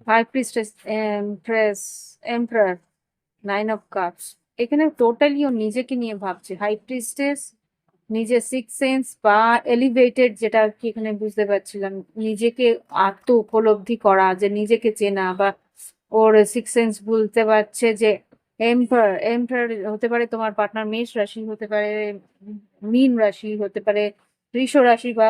High priestess, empress, emperor, nine of cups. এখানে টোটালি ও নিজেকে নিয়ে ভাবছে। হাই প্রিস্টেস, নিজের সিক্স সেন্স বা এলিভেটেড, যেটা আর কি এখানে বুঝতে পারছিলাম, নিজেকে আত্ম উপলব্ধি করা, যে নিজেকে চেনা, বা ওর সিক্স সেন্স বলতে পারছে যে এম্পার, এম্পার হতে পারে তোমার পার্টনার মেষ রাশি, হতে পারে মীন রাশি, হতে পারে বৃষ রাশি বা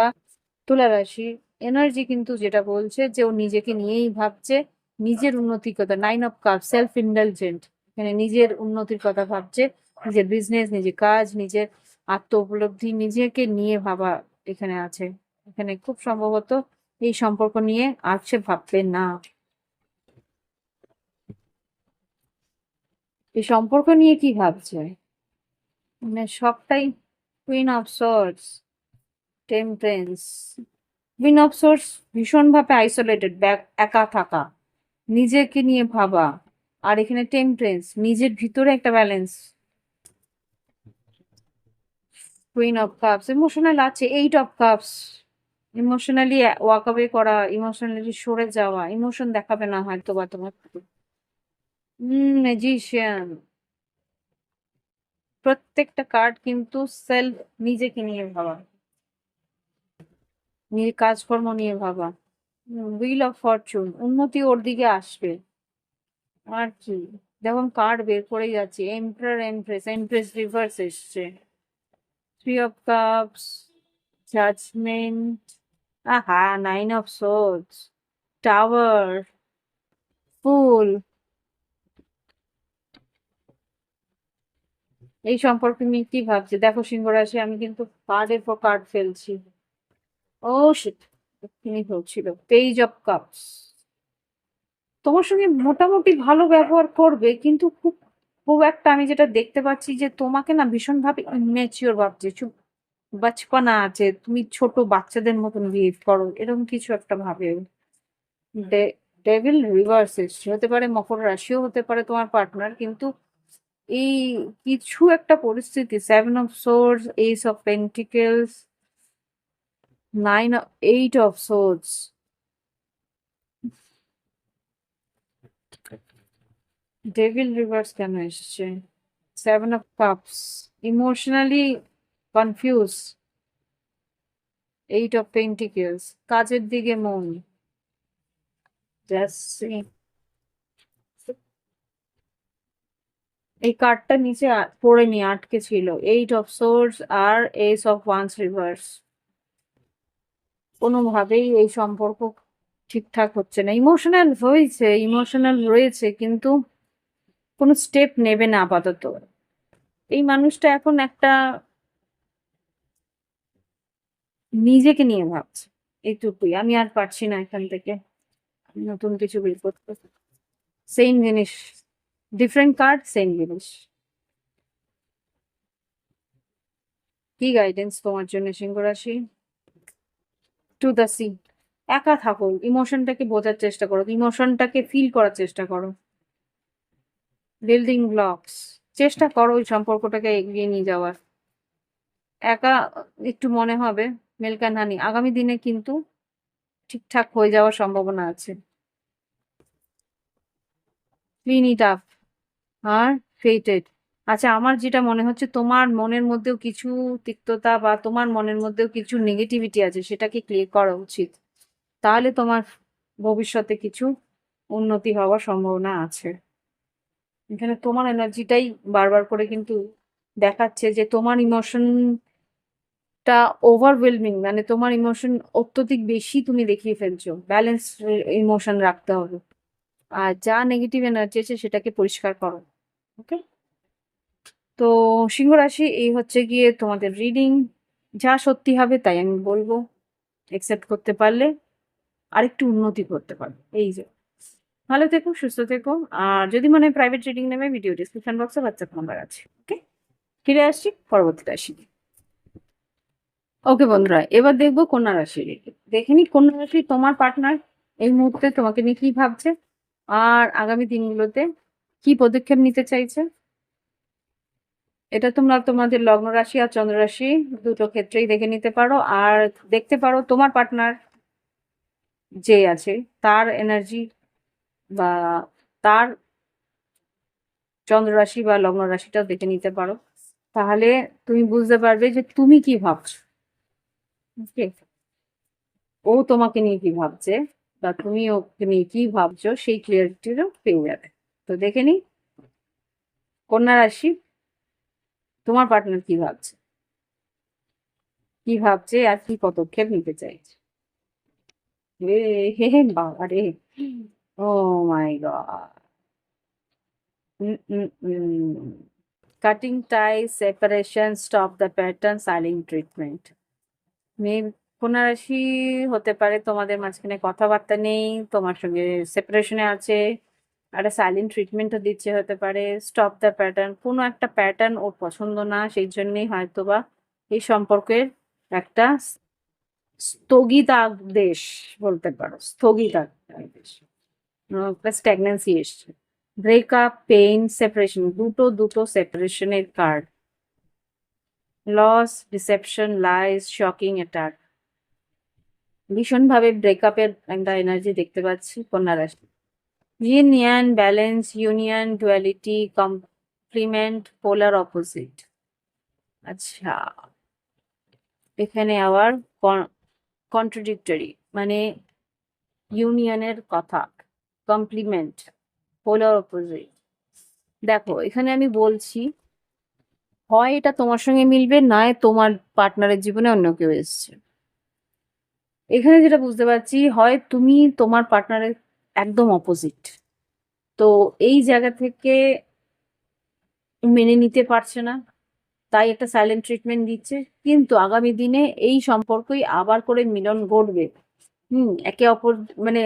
তুলা রাশি। এনার্জি কিন্তু যেটা বলছে যে ও নিজেকে নিয়েই ভাবছে, নিজের উন্নতির কথা। নাইন অফ কাপ, সেলফ ইন্ডালজেন্ট, এখানে নিজের উন্নতির কথা ভাবছে, নিজের বিজনেস, নিজের কাজ, নিজের আত্ম উপলব্ধি, নিজেকে নিয়ে ভাবা এখানে আছে। এখানে খুব সম্ভবত এই সম্পর্ক নিয়ে আর সে ভাববে না। এই সম্পর্ক নিয়ে কি ভাবছে, মানে সবটাই। Queen of source, temperance, queen of source ভীষণভাবে আইসোলেটেড, একা থাকা, নিজেকে নিয়ে ভাবা। আর এখানে টেম্পারেন্স, নিজের ভিতরে একটা balance. Queen of cups, emotional আছে। Eight of cups, emotionally walk away করা, ইমোশনালি সরে যাওয়া, ইমোশন দেখাবে না হয়তো বা তোমার। ম্যাজিশিয়ান, প্রত্যেকটা কার্ড কিন্তু সেলফ, নিজেকে নিয়ে ভাবা, নিজের কাজকর্ম নিয়ে ভাবা। হুইল অফ ফরচুন, উন্নতি ওর দিকে আসবে। আর কি, যখন কার্ড বের করে যাচ্ছে, এম্পারার, এমপ্রেস, এমপ্রেস রিভার্স এসছে, থ্রি অফ কাপস, জাজমেন্ট, আহা, নাইন অফ সোর্ডস, টাওয়ার, ফুল, এই সম্পর্কে নিয়ে কি ভাবছে? দেখো সিংহ রাশি, আমি কিন্তু কার্ডের পর কার্ড ফেলছি। ও শিট, তিনি হচ্ছিল পেজ অফ কাপস। তোমার সঙ্গে মোটামুটি ভালো ব্যবহার করবে, কিন্তু খুব খুব একটা আমি যেটা দেখতে পাচ্ছি যে তোমাকে না ভীষণভাবে ইমেচিওর ভাবছে, চুপ বাচপানা আছে, তুমি ছোট বাচ্চাদের মতন বিহেভ করো, এরকম কিছু একটা ভাবে। ডেভিল রিভার্স এসছে, হতে পারে মকর রাশিও হতে পারে তোমার পার্টনার, কিন্তু এই কিছু একটা পরিস্থিতি, 7 of swords, Ace of pentacles, 8 of swords, devil reverse কেন এসছে, 7 of cups, emotionally confuse, 8 of pentacles, কাজের দিকে মন। Just see. এই কার্ডটা নিচে পড়ে নিয়ে আটকে ছিল, 8 অফ সোর্স আর Ace অফ ওয়ান্স রিভার্স। কোনোভাবেই এই সম্পর্ক ঠিকঠাক হচ্ছে না, ইমোশনাল হয়েছে, ইমোশনাল রয়েছে, কিন্তু কোনো স্টেপ নেবে না আপাতত। এই মানুষটা এখন একটা নিজেকে নিয়ে ভাবছে, এইটুকুই। আমি আর পারছি না এখান থেকে নতুন কিছু বের করতে। সেম জিনিস, ডিফারেন্ট কার্ড, সেম জিনিস। কি গাইডেন্স তোমার জন্য সিংহ রাশি? Two the C. একা থাকো, ইমোশনটাকে বোঝার চেষ্টা করো, ইমোশনটাকে ফিল করার চেষ্টা করো। বিল্ডিং ব্লকস, চেষ্টা করো ওই সম্পর্কটাকে এগিয়ে নিয়ে যাওয়ার। একা একটু মনে হবে মেলকানহানি, আগামী দিনে কিন্তু ঠিকঠাক হয়ে যাওয়ার সম্ভাবনা আছে। Clean it up R faded. আচ্ছা, আমার যেটা মনে হচ্ছে, তোমার মনের মধ্যেও কিছু তিক্ততা বা তোমার মনের মধ্যেও কিছু নেগেটিভিটি আছে, সেটাকে ক্লিয়ার করা উচিত। তাহলে তোমার ভবিষ্যতে কিছু উন্নতি হওয়ার সম্ভাবনা আছে। এখানে তোমার এনার্জিটাই বারবার করে কিন্তু দেখাচ্ছে যে তোমার ইমোশনটা ওভারওয়েলমিং, মানে তোমার ইমোশন অত্যধিক বেশি তুমি দেখিয়ে ফেলছো। ব্যালেন্স ইমোশন রাখতে হবে, আর যা নেগেটিভ এনার্জি আছে সেটাকে পরিষ্কার করো। ওকে, তো সিংহ রাশি, এই হচ্ছে গিয়ে তোমাদের রিডিং। যা সত্যি হবে তাই আমি বলবো, একসেপ্ট করতে পারলে আরেকটু উন্নতি করতে পারবে। এই যে, ভালো থেকো, সুস্থ থেকো। আর যদি মনে হয় প্রাইভেট রিডিং নেবে, ভিডিও ডিসক্রিপশন বক্সে হোয়াটসঅ্যাপ নাম্বার আছে। ওকে, ফিরে আসছি পরবর্তী রাশি। ওকে বন্ধুরা, এবার দেখবো কন্যা রাশি। দেখে নি কন্যা রাশি তোমার পার্টনার এই মুহূর্তে তোমাকে নিয়ে কি ভাবছে, আর আগামী দিনগুলোতে কি পদক্ষেপ নিতে চাইছে। এটা তোমরা তোমাদের লগ্ন রাশি আর চন্দ্র রাশি দুটো ক্ষেত্রেই দেখে নিতে পারো, আর দেখতে পারো তোমার পার্টনার যে আছে তার এনার্জি বা তার চন্দ্র রাশি বা লগ্ন রাশিটাও দেখে নিতে পারো। তাহলে তুমি বুঝতে পারবে যে তুমি কি ভাবছো। ওকে, ও তোমাকে নিয়ে কি ভাবছে বা তুমি ওকে নিয়ে কি ভাবছো, সেই ক্লিয়ারিটিও পেয়ে যাবে। তো দেখে নি কন্যা রাশি তোমার পার্টনার কি ভাবছে, কি ভাবছে আর কি পদক্ষেপ নিতে চাইছে। এ হে হে বাবা রে, oh my God. Cutting tie, separation, stop the pattern, silent treatment. মেয়ে কন্যা রাশি হতে পারে তোমাদের মাঝখানে কথাবার্তা নেই, তোমার সঙ্গে সেপারেশনে আছে, একটা সাইলেন্ট ট্রিটমেন্টও দিচ্ছে, হতে পারে স্টপ দ্য প্যাটার্ন, কোনো একটা প্যাটার্ন ওর পছন্দ না, সেই জন্যই হয়তোবা এই সম্পর্কের একটা স্থগিতাদেশ বলতে পারো, স্থগিতাদেশ, একটা স্ট্যাগন্যান্সি এসছে। ব্রেকআপ, পেইন, সেপারেশন, দুটো দুটো সেপারেশনের card. Loss, deception, lies, shocking attack, ভীষণভাবে ব্রেকআপের একটা এনার্জি দেখতে পাচ্ছি কন্যা রাশি। Union, balance, union, duality, complement, polar opposite. আচ্ছা, এখানে আবার কন্ট্রাডিক্টরি, মানে ইউনিয়নের কথা, কমপ্লিমেন্ট, পোলার অপোজিট। দেখো এখানে আমি বলছি, হয় এটা তোমার সঙ্গে মিলবে, নয় তোমার পার্টনারের জীবনে অন্য কেউ এসছে। এখানে যেটা বুঝতে পারছি, হয় তুমি তোমার পার্টনারের একদম অপোজিট। তো এই জায়গা থেকে মেনে নিতে পারছে না, তাই একটা সাইলেন্ট ট্রিটমেন্ট দিচ্ছে। কিন্তু আগামী দিনে এই সম্পর্কই আবার করে মিলন ঘটবে। একে অপর মানে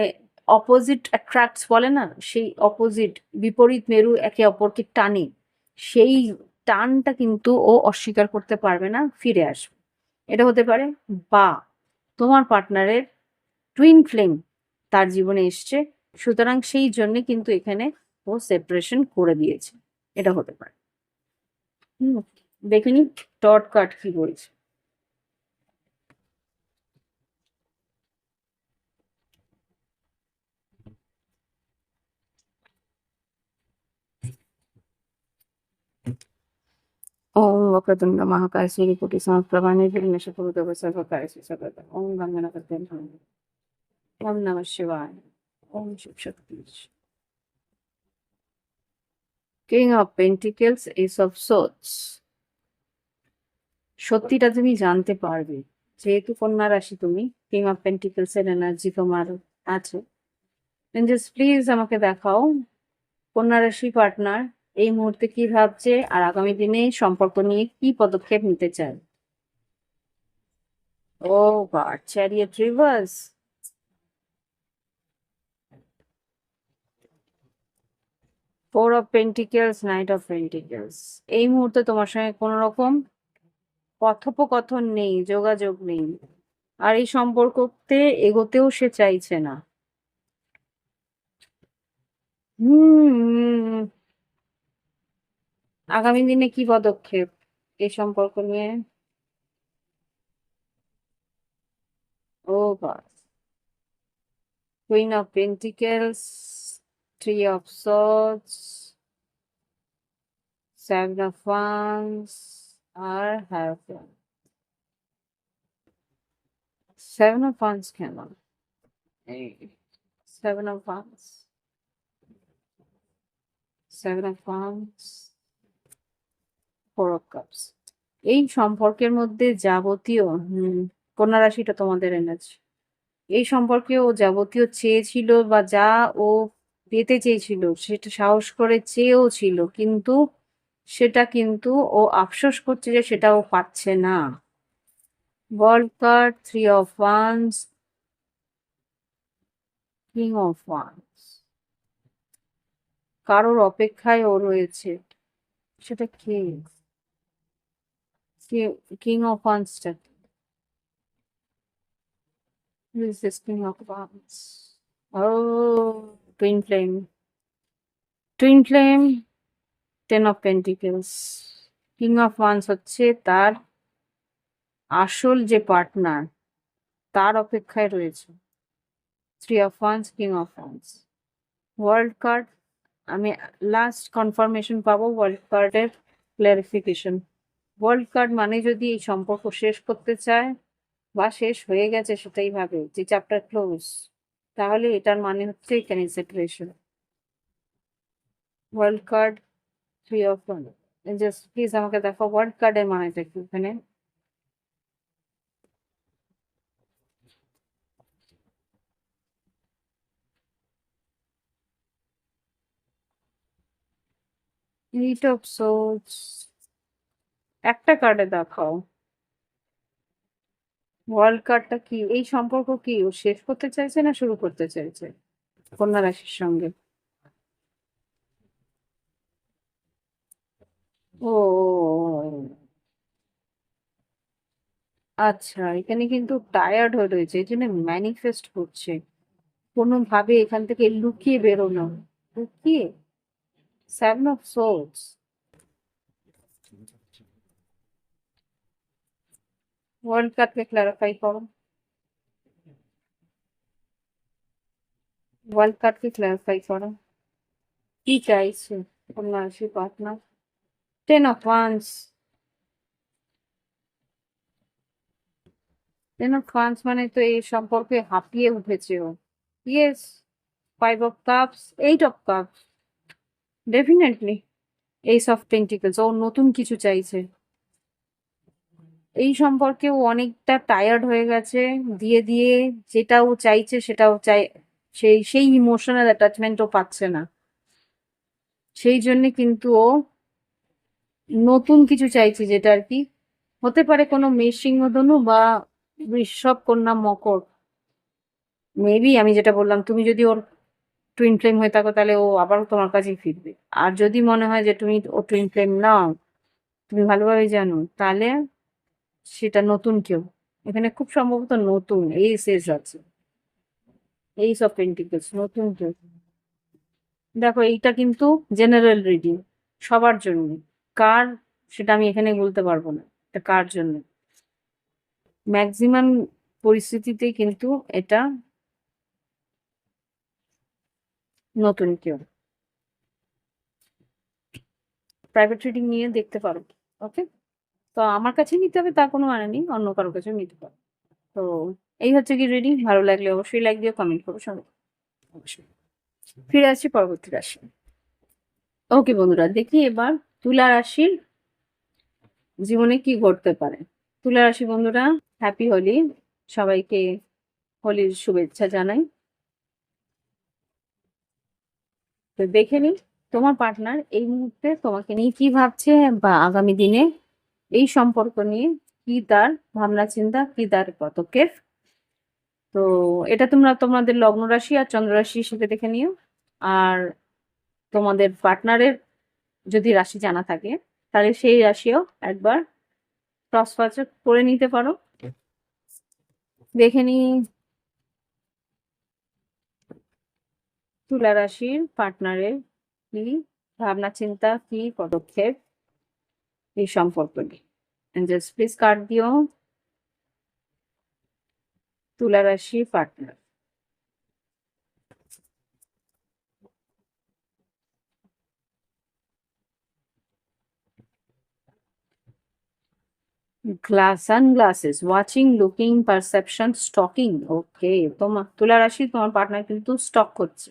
অপোজিট অ্যাট্রাক্টস বলে না? সেই অপোজিট বিপরীত মেরু একে অপরকে টানে। সেই টানটা কিন্তু ও অস্বীকার করতে পারবে না, ফিরে আসবে। এটা হতে পারে, বা তোমার পার্টনারের টুইন ফ্লেম তার জীবনে এসছে। সুতরাং সেই জন্যে কিন্তু এখানে ও সেপারেশন করে দিয়েছে। এটা হতে পারে। হুম, দেখে নিই টড কার্ড কি বলছে। ওম वक्रतुंड महाकाय सूर्यकोटि समप्रभा निर्विघ्नं कुरु सर्वकार्येषु सर्वदा। ओम गंगनापते नमः। ओम नमः शिवाय। Om Shiv Shakti. King of pentacles, S of swords. সত্যিটা তুমি জানতে পারবে, যেহেতু কন্যা রাশি তুমি, কিং অফ পেন্টিকেলস এর এনার্জি তোমার আছে। জাস্ট প্লিজ আমাকে দেখাও কন্যা রাশি পার্টনার এই মুহূর্তে কি ভাবছে আর আগামী দিনে সম্পর্ক নিয়ে কি পদক্ষেপ নিতে চায়। Oh God, chariot reverse, four of pentacles, knight of pentacles. এই মুহূর্তে তোমার সঙ্গে কোনো রকম কথোপকথন নেই, যোগাযোগ নেই, আর এই সম্পর্কতে এগোতেও সে চাইছে না। হুম, আগামী দিনে কি পদক্ষেপ এই সম্পর্ক নিয়ে? Oh God, queen of pentacles, three of swords, seven of wands, আর হ্যারোফ্যান্ট। সেভেন অফ ওয়ান্স কেন? এই seven of wands, seven of wands, four of cups. এই সম্পর্কের মধ্যে যাবতীয় কন্যা রাশিটা তোমাদের এনেছে। এই সম্পর্কে ও যাবতীয় চেয়েছিল, বা যা ও পেতে চেয়েছিল সেটা সাহস করে চেয়েও ছিল, কিন্তু সেটা কিন্তু ও আফসোস করছে যে সেটা ও পাচ্ছে না। World card, three of wands, king of wands. কারোর অপেক্ষায় ও রয়েছে, সেটা কে? কিং অফ ওয়ান্সটা কিং অফ ওয়ান্স? ও, twin flame, twin flame, ten of pentacles. King of wands হচ্ছে তার আসল যে পার্টনার, তার অপেক্ষায় রয়েছে। Three of wands, king of wands. World card, আমি লাস্ট কনফার্মেশন পাবো ওয়ার্ল্ড কার্ডের ক্লারিফিকেশন। ওয়ার্ল্ড কার্ড মানে যদি এই সম্পর্ক শেষ করতে চায় বা শেষ হয়ে গেছে সেটাই ভাবে যে চ্যাপ্টার ক্লোজ, তাহলে এটার মানে হচ্ছে এখানে separation. World card, three of one. Just please আমাকে দেখো ওয়ার্ল্ড কার্ডের মানেটা কি এখানে। Eight of swords. একটা কার্ডে দেখাও ওয়ার্ল্ড কার্ডটা কি, এই সম্পর্ক কি ও শেষ করতে চাইছে না শুরু করতে চাইছে কন্যা রাশির সঙ্গে? ও আচ্ছা, এখানে কিন্তু টায়ার্ড হয়ে রয়েছে, এই জন্য ম্যানিফেস্ট করছে কোনোভাবে এখান থেকে লুকিয়ে বেরোনো। লুকিয়ে, সেভেন অফ সোর্ডস। ওয়ার্ল্ড কার্ডকে ক্লারিফাই করো, ওয়ার্ল্ড কার্ডকে ক্লারিফাই করো কি চাইছে কন্যা রাশির partner. Ten of wands, ten of wands মানে তো এই সম্পর্কে হাঁপিয়ে উঠেছে ও। Yes, five of cups, eight of cups, definitely ace of pentacles. ও নতুন কিছু চাইছে এই সম্পর্কে, ও অনেকটা টায়ার্ড হয়ে গেছে দিয়ে দিয়ে। যেটা ও চাইছে সেটাও চাই, সেই ইমোশনাল অ্যাটাচমেন্ট ও পাচ্ছে না। সেই জন্য কিন্তু ও নতুন কিছু চাইছে, যেটা আর কি হতে পারে কোনো মেষ সিংহ ধনু বা বৃষভ কন্যা মকর। মেবি আমি যেটা বললাম, তুমি যদি ওর টুইন ফ্লেম হয়ে থাকো তাহলে ও আবারও তোমার কাছেই ফিরবে। আর যদি মনে হয় যে তুমি ও টুইন ফ্লেম নাও, তুমি ভালোভাবে জানো, তাহলে সেটা নতুন কেউ। এখানে খুব সম্ভবত নতুন এই শেষ আছে, এই সব পেন্টিকলস নতুন কেউ। দেখো এইটা কিন্তু জেনারেল রিডিং, সবার জন্য। কার সেটা আমি এখানে বলতে পারবো না, এটা কার জন্য। ম্যাক্সিমাম পরিস্থিতিতে কিন্তু এটা নতুন কেউ। প্রাইভেট রিডিং নিয়ে দেখতে পারো। ওকে, তো আমার কাছে নিতে হবে তা কোনো মানে নেই, অন্য কারোর কাছে নিতে পারো। তো এই হচ্ছে কি রিডিং। ভালো লাগলে অবশ্যই লাইক দিও, কমেন্ট করো সবাই। অবশ্যই ফিরে আসছি পরবর্তী রাশি। ওকে বন্ধুরা, দেখি এবার তুলা রাশির জীবনে কি ঘটতে পারে। তুলা রাশি বন্ধুরা, হ্যাপি হোলি, সবাইকে হোলির শুভেচ্ছা জানাই। তো দেখে নিই তোমার পার্টনার এই মুহূর্তে তোমাকে নিয়ে কি ভাবছে, বা আগামী দিনে এই সম্পর্ক নিয়ে কি তার ভাবনা চিন্তা, কি তার পদক্ষেপ। তো এটা তোমরা তোমাদের লগ্ন রাশি আর চন্দ্র রাশি হিসেবে দেখে নিও। আর তোমাদের পার্টনারের যদি রাশি জানা থাকে, তাহলে সেই রাশিও একবার ক্রস ফাচ করে নিতে পারো। দেখে নি তুলা রাশির পার্টনারের কি ভাবনা চিন্তা, কি পদক্ষেপ এই সম্পর্ক নিয়ে। জাস্ট প্লিজ কার্ড দিও তুলা রাশি partner. Glass, sunglasses, watching, looking, perception, stalking. Okay, তোমার তুলা রাশি তোমার পার্টনার কিন্তু স্টক করছে।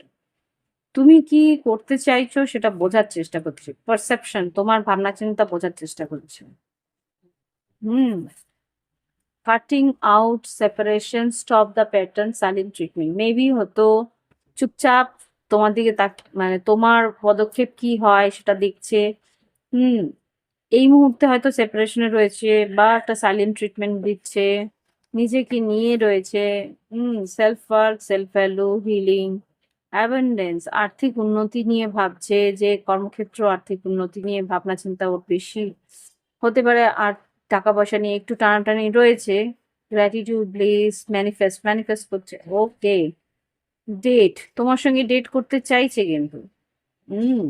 তুমি কি করতে চাইছো সেটা বোঝার চেষ্টা করছে, পারসেপশন তোমার ভাবনা চিন্তা বোঝার চেষ্টা করছে। Hmm, cutting out, separation, stop the pattern, silent treatment. Maybe হতো চুপচাপ তোমার দিকে তাক, মানে তোমার পদক্ষেপ কি হয় সেটা দেখছে। হুম, এই মুহূর্তে হয়তো সেপারেশনে রয়েছে বা একটা সাইলেন্ট ট্রিটমেন্ট দিচ্ছে, নিজেকে নিয়ে রয়েছে। Self work, self value, healing, abundance, আর্থিক উন্নতি নিয়ে ভাবছে, যে কর্মক্ষেত্র আর্থিক উন্নতি নিয়ে ভাবনা চিন্তা ওর বেশি হতে পারে। আর টাকা পয়সা নিয়ে একটু টানাটানি রয়েছে। গ্র্যাটিটিউড, ব্লিস, ম্যানিফেস্ট ম্যানিফেস্ট করছে। ওকে, ডেট তোমার সঙ্গে ডেট করতে চাইছে কিন্তু। হুম,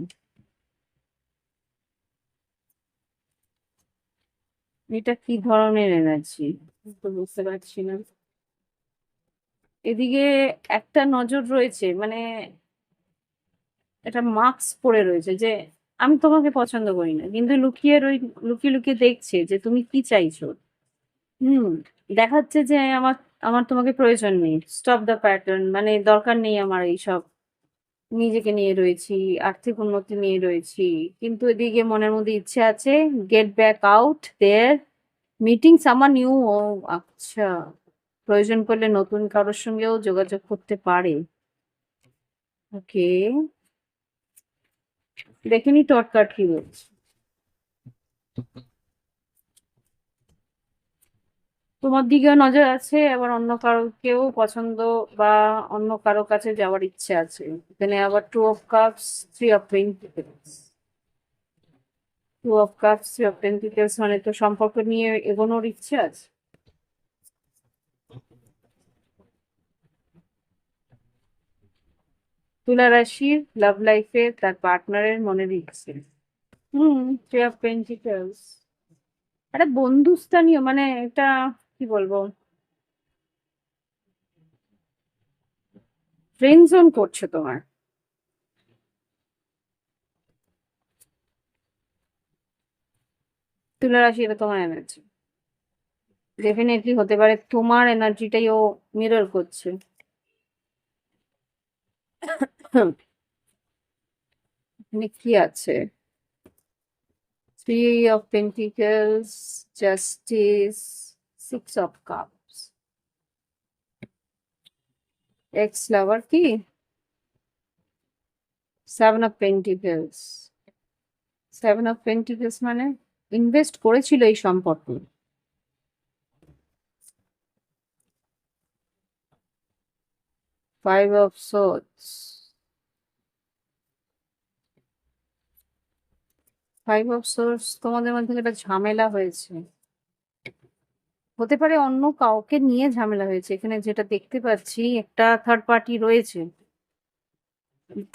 এটা কি ধরনের এনার্জি তো বুঝতে পারছি না। এদিকে একটা নজর রয়েছে, মানে এটা মাস্ক পরে রয়েছে যে আমি তোমাকে পছন্দ করি না, কিন্তু লুকিয়ে লুকিয়ে দেখছে যে তুমি কি চাইছো। হুম, দেখাচ্ছে যে আমার আমার তোমাকে প্রয়োজন নেই, স্টপ দ্য প্যাটার্ন, মানে দরকার নেই আমার এইসব। নিজেকে নিয়ে রয়েছি, আর্থিক উন্নতি নিয়ে রয়েছি, কিন্তু এদিকে মনের মধ্যে ইচ্ছে আছে get back out there, meeting someone new. ও আচ্ছা, প্রয়োজন পড়লে নতুন কারোর সঙ্গেও যোগাযোগ করতে পারে। ওকে, দেখিনি টট কাট কি বলছে। তোমার দিকেও নজর আছে, আবার অন্য কারোকেও পছন্দ বা অন্য কারো কাছে যাওয়ার ইচ্ছে আছে। এখানে আবার two of cups, three of pentacles. Two of cups, three of pentacles মানে তো সম্পর্ক নিয়ে এগোনোর ইচ্ছে আছে। তুলা রাশির লাভ লাইফে তার পার্টনারের মনের ইচ্ছে। থ্রি অফ পেন্টিকলস একটা বন্ধুস্থানীয়, মানে এটা কি বলবো, ফ্রেন্ড জোন করছে তোমার। তুলা রাশি এটা তোমার এনার্জি, ডেফিনেটলি হতে পারে তোমার এনার্জিটাই ও মিরর করছে। হুম, এখানে কি আছে, three of pentacles, justice, six of cups, ex lover কি, seven of pentacles, seven of pentacles মানে ইনভেস্ট করেছিল এই সম্পর্কে। Five of swords, five of swords, তোমাদের মধ্যে একটা ঝামেলা হয়েছে, হতে পারে অন্য কাউকে নিয়ে ঝামেলা হয়েছে। এখানে যেটা দেখতে পাচ্ছি একটা থার্ড পার্টি রয়েছে,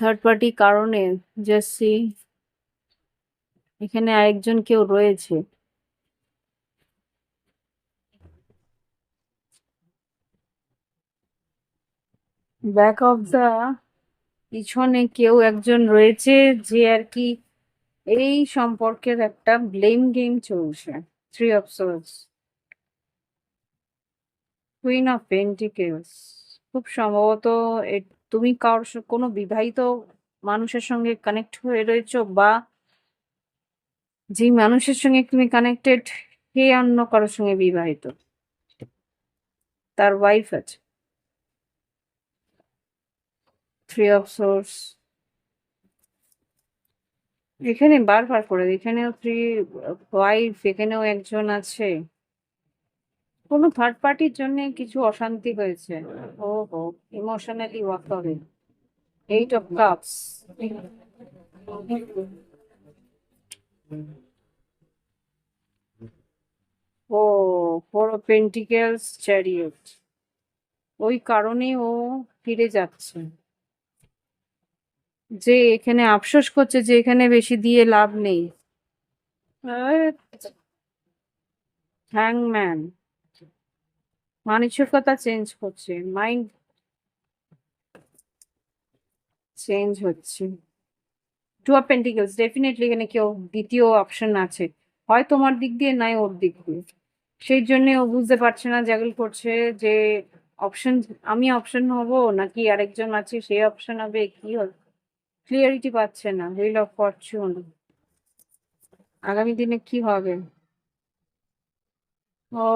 থার্ড পার্টি কারণে জার্সি এখানে আরেকজন কেউ রয়েছে। ব্যাক অফ দা, পিছনে কেউ একজন রয়েছে যে আর কি এই সম্পর্কের একটা ব্লেম গেম চলছে। Three of swords, queen of pentacles, খুব সম্ভবত তুমি কোনো বিবাহিত মানুষের সঙ্গে কানেক্ট হয়ে রয়েছো, বা যে মানুষের সঙ্গে তুমি কানেক্টেড সে অন্য কারোর সঙ্গে বিবাহিত, তার ওয়াইফ আছে। থ্রি অফ সোর্স, এখানে বারবার করে এখানেও থ্রি ওয়াইফ, এখানেও একজন আছে। কোনো থার্ড পার্টির জন্য কিছু অশান্তি হয়েছে। ও হো, emotionally walk away. Eight of cups, ও ফোর অফ পেন্টিকেলস, চ্যারিয়ট, ওই কারণে ও ফিরে যাচ্ছে, যে এখানে আফসোস করছে যে এখানে বেশি দিয়ে লাভ নেই। হ্যাংম্যান, মানসিকতা চেঞ্জ করছে, মাইন্ড চেঞ্জ হচ্ছে। টু অফ পেন্টিকলস, ডেফিনেটলি এখানে কেউ দ্বিতীয় অপশন আছে, হয় তোমার দিক দিয়ে নাই ওর দিক দিয়ে। সেই জন্য ও বুঝতে পারছে না, জাগল করছে যে অপশন, আমি অপশন হব নাকি আরেকজন আছে সে অপশন হবে, কি হবে ক্লিয়ারিটি পাচ্ছে না। হুইল অফ ফরচুন, আগামী দিনে কি হবে। ও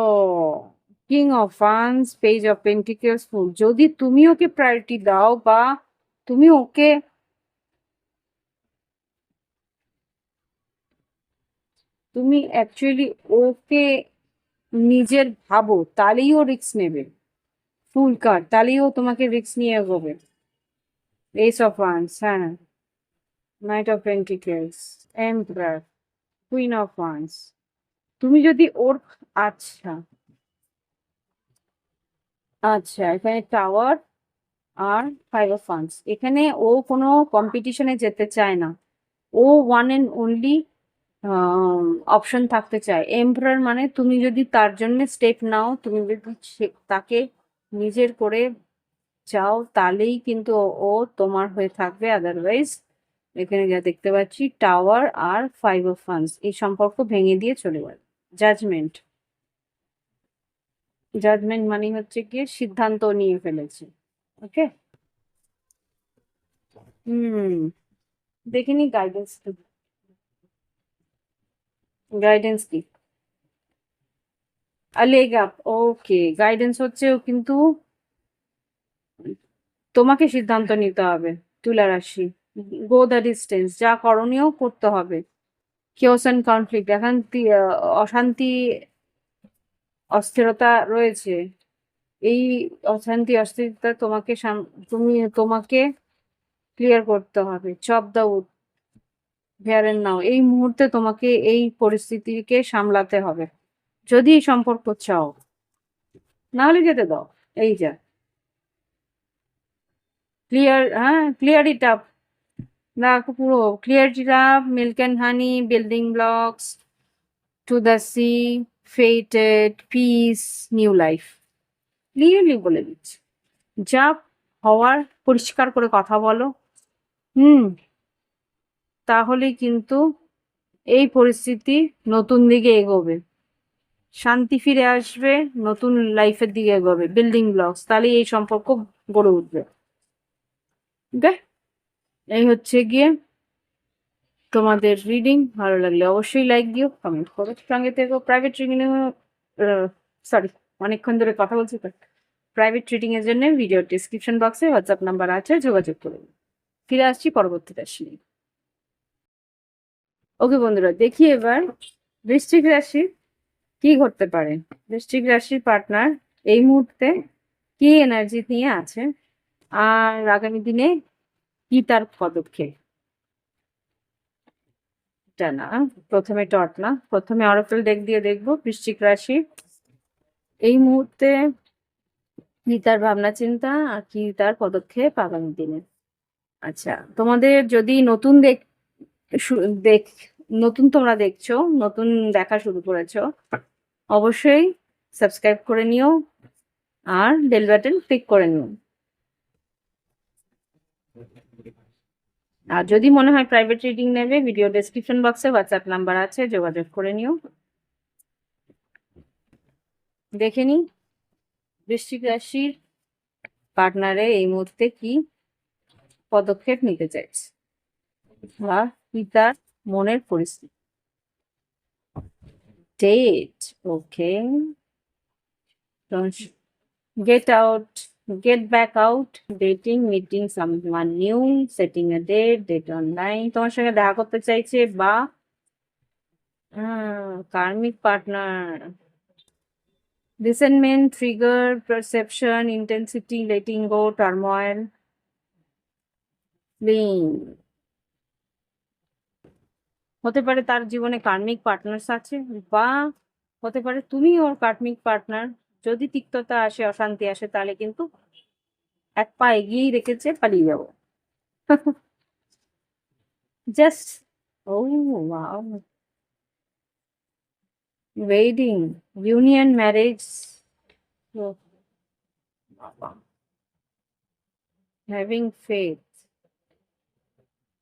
কিং অফ ফান্স, পেজ অফ পেন্টিকলস, ফুল, যদি তুমি ওকে প্রায়োরিটি দাও বা তুমি ওকে, তুমি অ্যাকচুয়ালি ওকে নিজের ভাবো, তাহলেই ও রিস্ক নেবে। ফুল কার্ড, তাহলেই ও তোমাকে রিস্ক নিয়ে এগোবে। এস অফ ওয়ান্স, হ্যাঁ, knight of pentacles, emperor, queen of wands, তুমি যদি ওর, আচ্ছা আচ্ছা, এখানে টাওয়ার আর ফাইভ অফ ওয়ান্স, এখানে ও কোনো কম্পিটিশনে যেতে চায় না, ও ওয়ান এন্ড অনলি অপশন থাকতে চায়। এম্পারার মানে তুমি যদি তার জন্য স্টেপ নাও, তুমি যদি তাকে নিজের করে চাও, তাহলেই কিন্তু ও তোমার হয়ে থাকবে, আদারওয়াইজ এখানে যা দেখতে পাচ্ছি টাওয়ার আর ফাইভ অফ ওয়ান্স, এই সম্পর্ক ভেঙে দিয়ে চলে গেল। জাজমেন্ট, জাজমেন্ট মানে হচ্ছে গিয়ে সিদ্ধান্ত নিয়ে ফেলেছে। ওকে, হুম, দেখিনি গাইডেন্স, গাইডেন্স কি আলেগা, ওকে, গাইডেন্স হচ্ছে ও কিন্তু তোমাকে সিদ্ধান্ত নিতে হবে। তুলা রাশি, গো দ্য ডিস্টেন্স, যা করণীয় করতে হবে। কিওস এন্ড কনফ্লিক্ট, এখন অশান্তি অস্থিরতা রয়েছে, এই অশান্তি অস্থিরতা তোমাকে তোমাকে ক্লিয়ার করতে হবে। Chop the wood, here and now, এই মুহূর্তে তোমাকে এই পরিস্থিতিকে সামলাতে হবে যদি এই সম্পর্ক চাও, না হলে যেতে দাও। এই যা ক্লিয়ার, হ্যাঁ ক্লিয়ার ইট আপ, দেখো পুরো clear it up, milk and honey, building blocks, to the sea, fated, peace, new life, clearly বলে দিচ্ছি। যা হওয়ার পরিষ্কার করে কথা বলো, হুম, তাহলেই কিন্তু এই পরিস্থিতি নতুন দিকে এগোবে, শান্তি ফিরে আসবে, নতুন লাইফের দিকে এগোবে, বিল্ডিং ব্লকস, তাহলে এই সম্পর্ক গড়ে উঠবে। ওকে, এই হচ্ছে গিয়ে তোমাদের রিডিং। ভালো লাগলে অবশ্যই লাইক দিও, কমেন্ট করো, সঙ্গে থেকো। প্রাইভেট রিডিং, সরি, অনেকক্ষণ ধরে কথা বলছি তো, প্রাইভেট রিডিং এর জন্য ভিডিও ডিসক্রিপশন বক্সে হোয়াটসঅ্যাপ নাম্বার আছে, যোগাযোগ করুন। ফিরে আসছি পরবর্তী রাশি নিয়ে। ওকে বন্ধুরা, দেখি এবার বৃশ্চিক রাশি কি ঘটতে পারে। বৃশ্চিক রাশির পার্টনার এই মুহূর্তে কি এনার্জি নিয়ে আছে, আর আগামী দিনে কি তার পদক্ষেপ। এটা না, প্রথমে টট না, প্রথমে অরাকল ডেক দিয়ে দেখবো বৃশ্চিক রাশি এই মুহূর্তে কি তার ভাবনা চিন্তা আর কি তার পদক্ষেপ আগামী দিনে। আচ্ছা, তোমাদের যদি নতুন দেখ নতুন তোমরা দেখছো, নতুন দেখা শুরু করেছো, অবশ্যই সাবস্ক্রাইব করে নিও আর বেল বাটন ক্লিক করে নিও। আর যদি মনে হয় প্রাইভেট রিডিং নেবে, ভিডিও ডেসক্রিপশন বক্সে হোয়াটসঅ্যাপ নাম্বার আছে, যোগাযোগ করে নিও। দেখে নি বৃশ্চিক রাশির পার্টনারে এই মুহূর্তে কি পদক্ষেপ নিতে চাইছে বা কি তার মনের পরিস্থিতি। Date, okay, get out, get back out, dating, meeting someone new, setting a date online, তোমার সঙ্গে দেখা করতে চাইছে বা কার্মিক partner. Resentment, trigger, perception, intensity, letting go, turmoil, fleeing. হতে পারে তার জীবনে কার্মিক পার্টনার্স আছে, বা হতে পারে তুমি ওর কার্মিক পার্টনার। যদি তিক্ততা আসে, অশান্তি আসে, তাহলে কিন্তু এক পা এগিয়েই রেখেছে, পালিয়ে যাবো। জাস্ট, ও wow, wedding, union, marriage, having faith.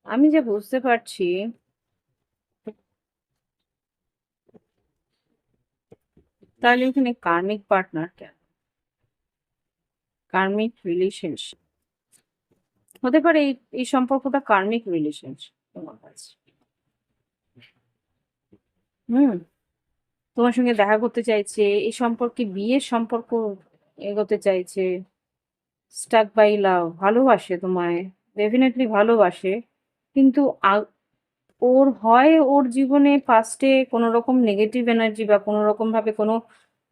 আমি যে বুঝতে পারছি, তাহলে এখানে কার্মিক পার্টনার কেন, কার্মিক রিলেশনশিপ হতে পারে। এই সম্পর্কটা কার্মিক রিলেশনশিপ তোমার কাছে। হুম, তোমার সঙ্গে দেখা করতে চাইছে, এই সম্পর্কে বিয়ের সম্পর্ক এগোতে চাইছে। স্টাক বাই লাভ, ভালোবাসে তোমায়, ডেফিনেটলি ভালোবাসে, কিন্তু ওর জীবনে পাস্টে কোনো রকম নেগেটিভ এনার্জি বা কোনো রকম ভাবে কোনো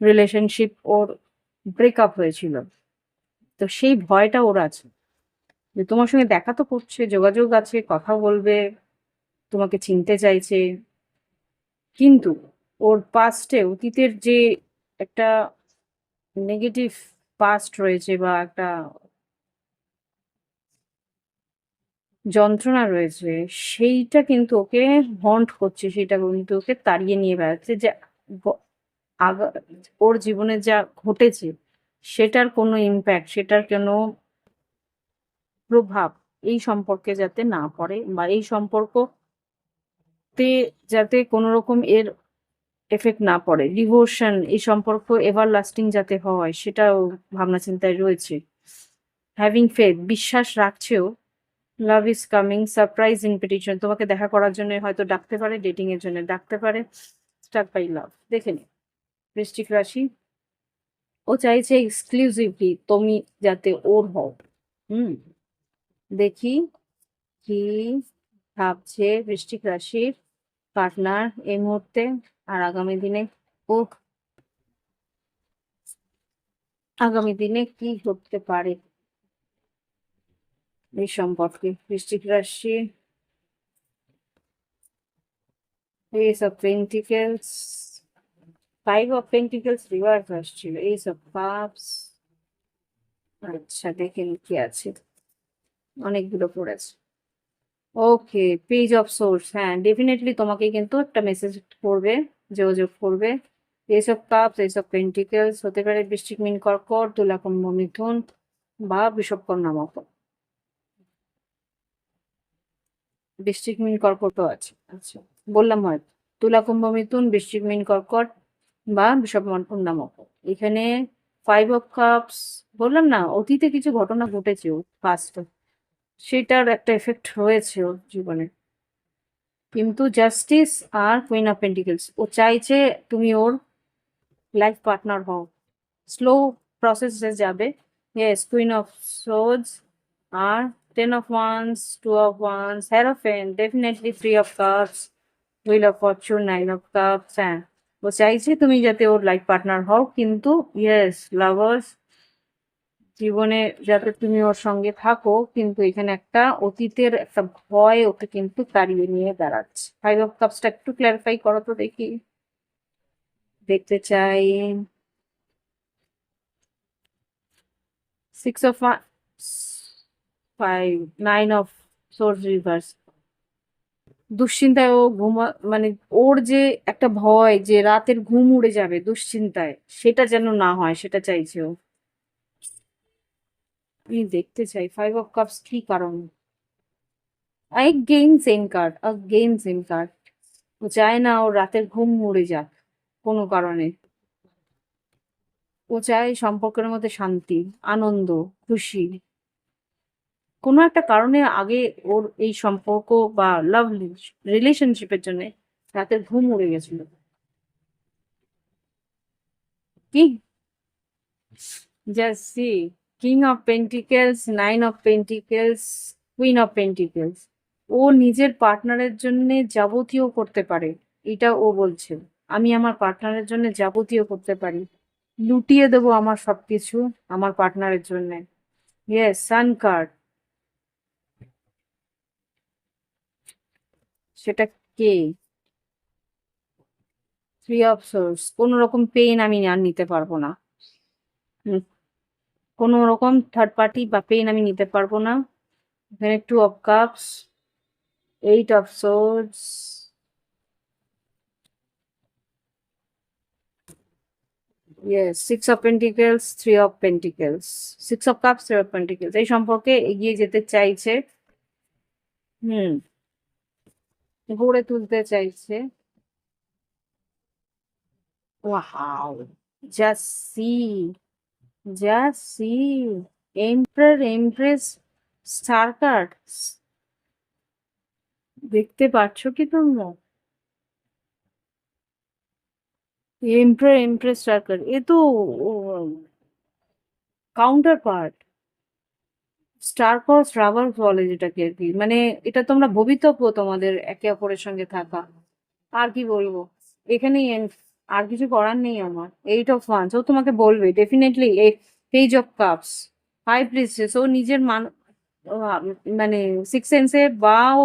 রিলেশনশিপ ওর ব্রেকআপ হয়েছিল। তো সেই ভয়টা ওর আছে যে তোমার সঙ্গে দেখা তো করছে, যোগাযোগ আছে, কথা বলবে, তোমাকে চিনতে চাইছে, কিন্তু ওর পাস্টে, অতীতের যে একটা নেগেটিভ পাস্ট রয়েছে বা একটা যন্ত্রণা রয়েছে, সেইটা কিন্তু ওকে হন্ট করছে, সেটা কিন্তু ওকে তাড়িয়ে নিয়ে বেড়াচ্ছে, যে গ- আগা ওর জীবনে যা ঘটেছে সেটার কোনো ইম্প্যাক্ট, সেটার কোনো প্রভাব এই সম্পর্কে যাতে না পড়ে, বা এই সম্পর্কতে যাতে কোনো রকম এর এফেক্ট না পড়ে, ডিভোশন, এই সম্পর্ক এভার লাস্টিং যাতে হয়, সেটাও ভাবনা চিন্তায় রয়েছে। হ্যাভিং ফেথ, বিশ্বাস রাখছেও। Love is coming, surprise invitation, তোমাকে দেখা করার জন্য হয়তো ডাকতে পারে, ডেটিং এর জন্য ডাকতে পারে। স্টাক বাই লাভ, দেখে নি বৃশ্চিক রাশি, ও চাইছে এক্সক্লুসিভলি তুমি যাতে ওর হও। হুম, দেখি কি ভাবছে বৃশ্চিক রাশির পার্টনার এই মুহূর্তে আর আগামী দিনে। ও আগামী দিনে কি ঘটতে পারে এই সম্পর্কে। বৃশ্চিক রাশি, ace of pentacles, five of pentacles reverse আসছিল, এস অফ কাপস। আচ্ছা, দেখেন কি আছে, অনেকগুলো পড়েছে। ওকে, পেজ অফ সোর্স, হ্যাঁ ডেফিনেটলি তোমাকে কিন্তু একটা মেসেজ করবে, যোগাযোগ করবে। Ace of cups, ace of pentacles হতে পারে বৃশ্চিক, মীন, কর্কট, তুলা, কুম্ভ, মিথুন বা বৃষভ, কন্যা, মকর। বৃশ্চিক, মীন, কর্কটও আছে। আচ্ছা, বললাম হয়তো তুলা, কুম্ভ, মিথুন, বৃশ্চিক, মীন, কর্কট বা বৃষভ, কন্যা, মকর। এখানে ফাইভ অফ কাপস, বললাম না অতীতে কিছু ঘটনা ঘটেছে ওর পাস্টে, সেটার একটা এফেক্ট হয়েছে ওর জীবনে। কিন্তু জাস্টিস আর কুইন অফ পেন্টিকলস, ও চাইছে তুমি ওর লাইফ পার্টনার হও। স্লো প্রসেসে যাবে। ইয়েস, কুইন অফ সোর্ডস আর ten of wands, two of wands, hierophant, definitely three of cups, wheel of fortune, 9 of cups. হ্যাঁ, ও চাইছে তুমি যাতে ওর লাইফ পার্টনার হও, কিন্তু ইয়েস লাভার্স জীবনে যাতে তুমি ওর সঙ্গে থাকো, কিন্তু এখানে একটা অতীতের একটা ভয় ওকে কিন্তু তাড়িয়ে নিয়ে দাঁড়াচ্ছে। 5 অফ কাপসটা একটু ক্ল্যারিফাই করো তো দেখি, দেখতে চাই। 6 অফ 5, 9 অফ সোর্স রিভার্স। দুশ্চিন্তায় ও মানে ওর যে একটা ভয় যে রাতের ঘুম উড়ে যাবে দুশ্চিন্তায়, সেটা যেন না হয় সেটা চাইছে ও। আমি দেখতে চাই 5 অফ কাপস কি কারণ। Same card. ও চায় না ওর রাতের ঘুম উড়ে যাক কোনো কারণে। ও চায় সম্পর্কের মধ্যে শান্তি, আনন্দ, খুশি। কোনো একটা কারণে আগে ওর এই সম্পর্ক বা লাভ রিলেশনশিপের জন্য রাতের ঘুম উড়ে গেছিল। কি, just see, king of pentacles, 9 of pentacles, queen of pentacles. ও নিজের পার্টনারের জন্য যাবতীয় করতে পারে, এটা ও বলছে। আমি আমার পার্টনারের জন্য যাবতীয় করতে পারি, লুটিয়ে দেবো আমার সবকিছু আমার পার্টনারের জন্য। Yes, sun card. সেটা কে? 3 অফ সোর্স। কোনো রকম পেইন আমি আর নিতে পারবো না। হুম, কোনো রকম থার্ড পার্টি বা পেইন আমি নিতে পারবো না। এখানে 2 of cups, 8 of source. Yes, 6 of pentacles, 3 of pentacles. 6 of cups, 3 of pentacles, এই সম্পর্কে এগিয়ে যেতে চাইছে। হুম, গড়ে তুলতে চাইছে। Wow, just see, just see, emperor, empress, star card. দেখতে পাচ্ছ কি তোমরা? এম্পারার, এমপ্রেস, স্টার কার্ড, এ তো counter part. Star cross rubber বলে যেটাকে আর কি, মানে এটা তোমরা ভবিতব্য তোমাদের একে অপরের সঙ্গে থাকা। আর কি বলবো, এখানেই end। আর কিছু করার নেই আমার। 8 অফ ওয়ান্স, ও তোমাকে বলবে definitely. Page of cups, high priestess, ও নিজের মানে সিক্স সেন্সে বা ও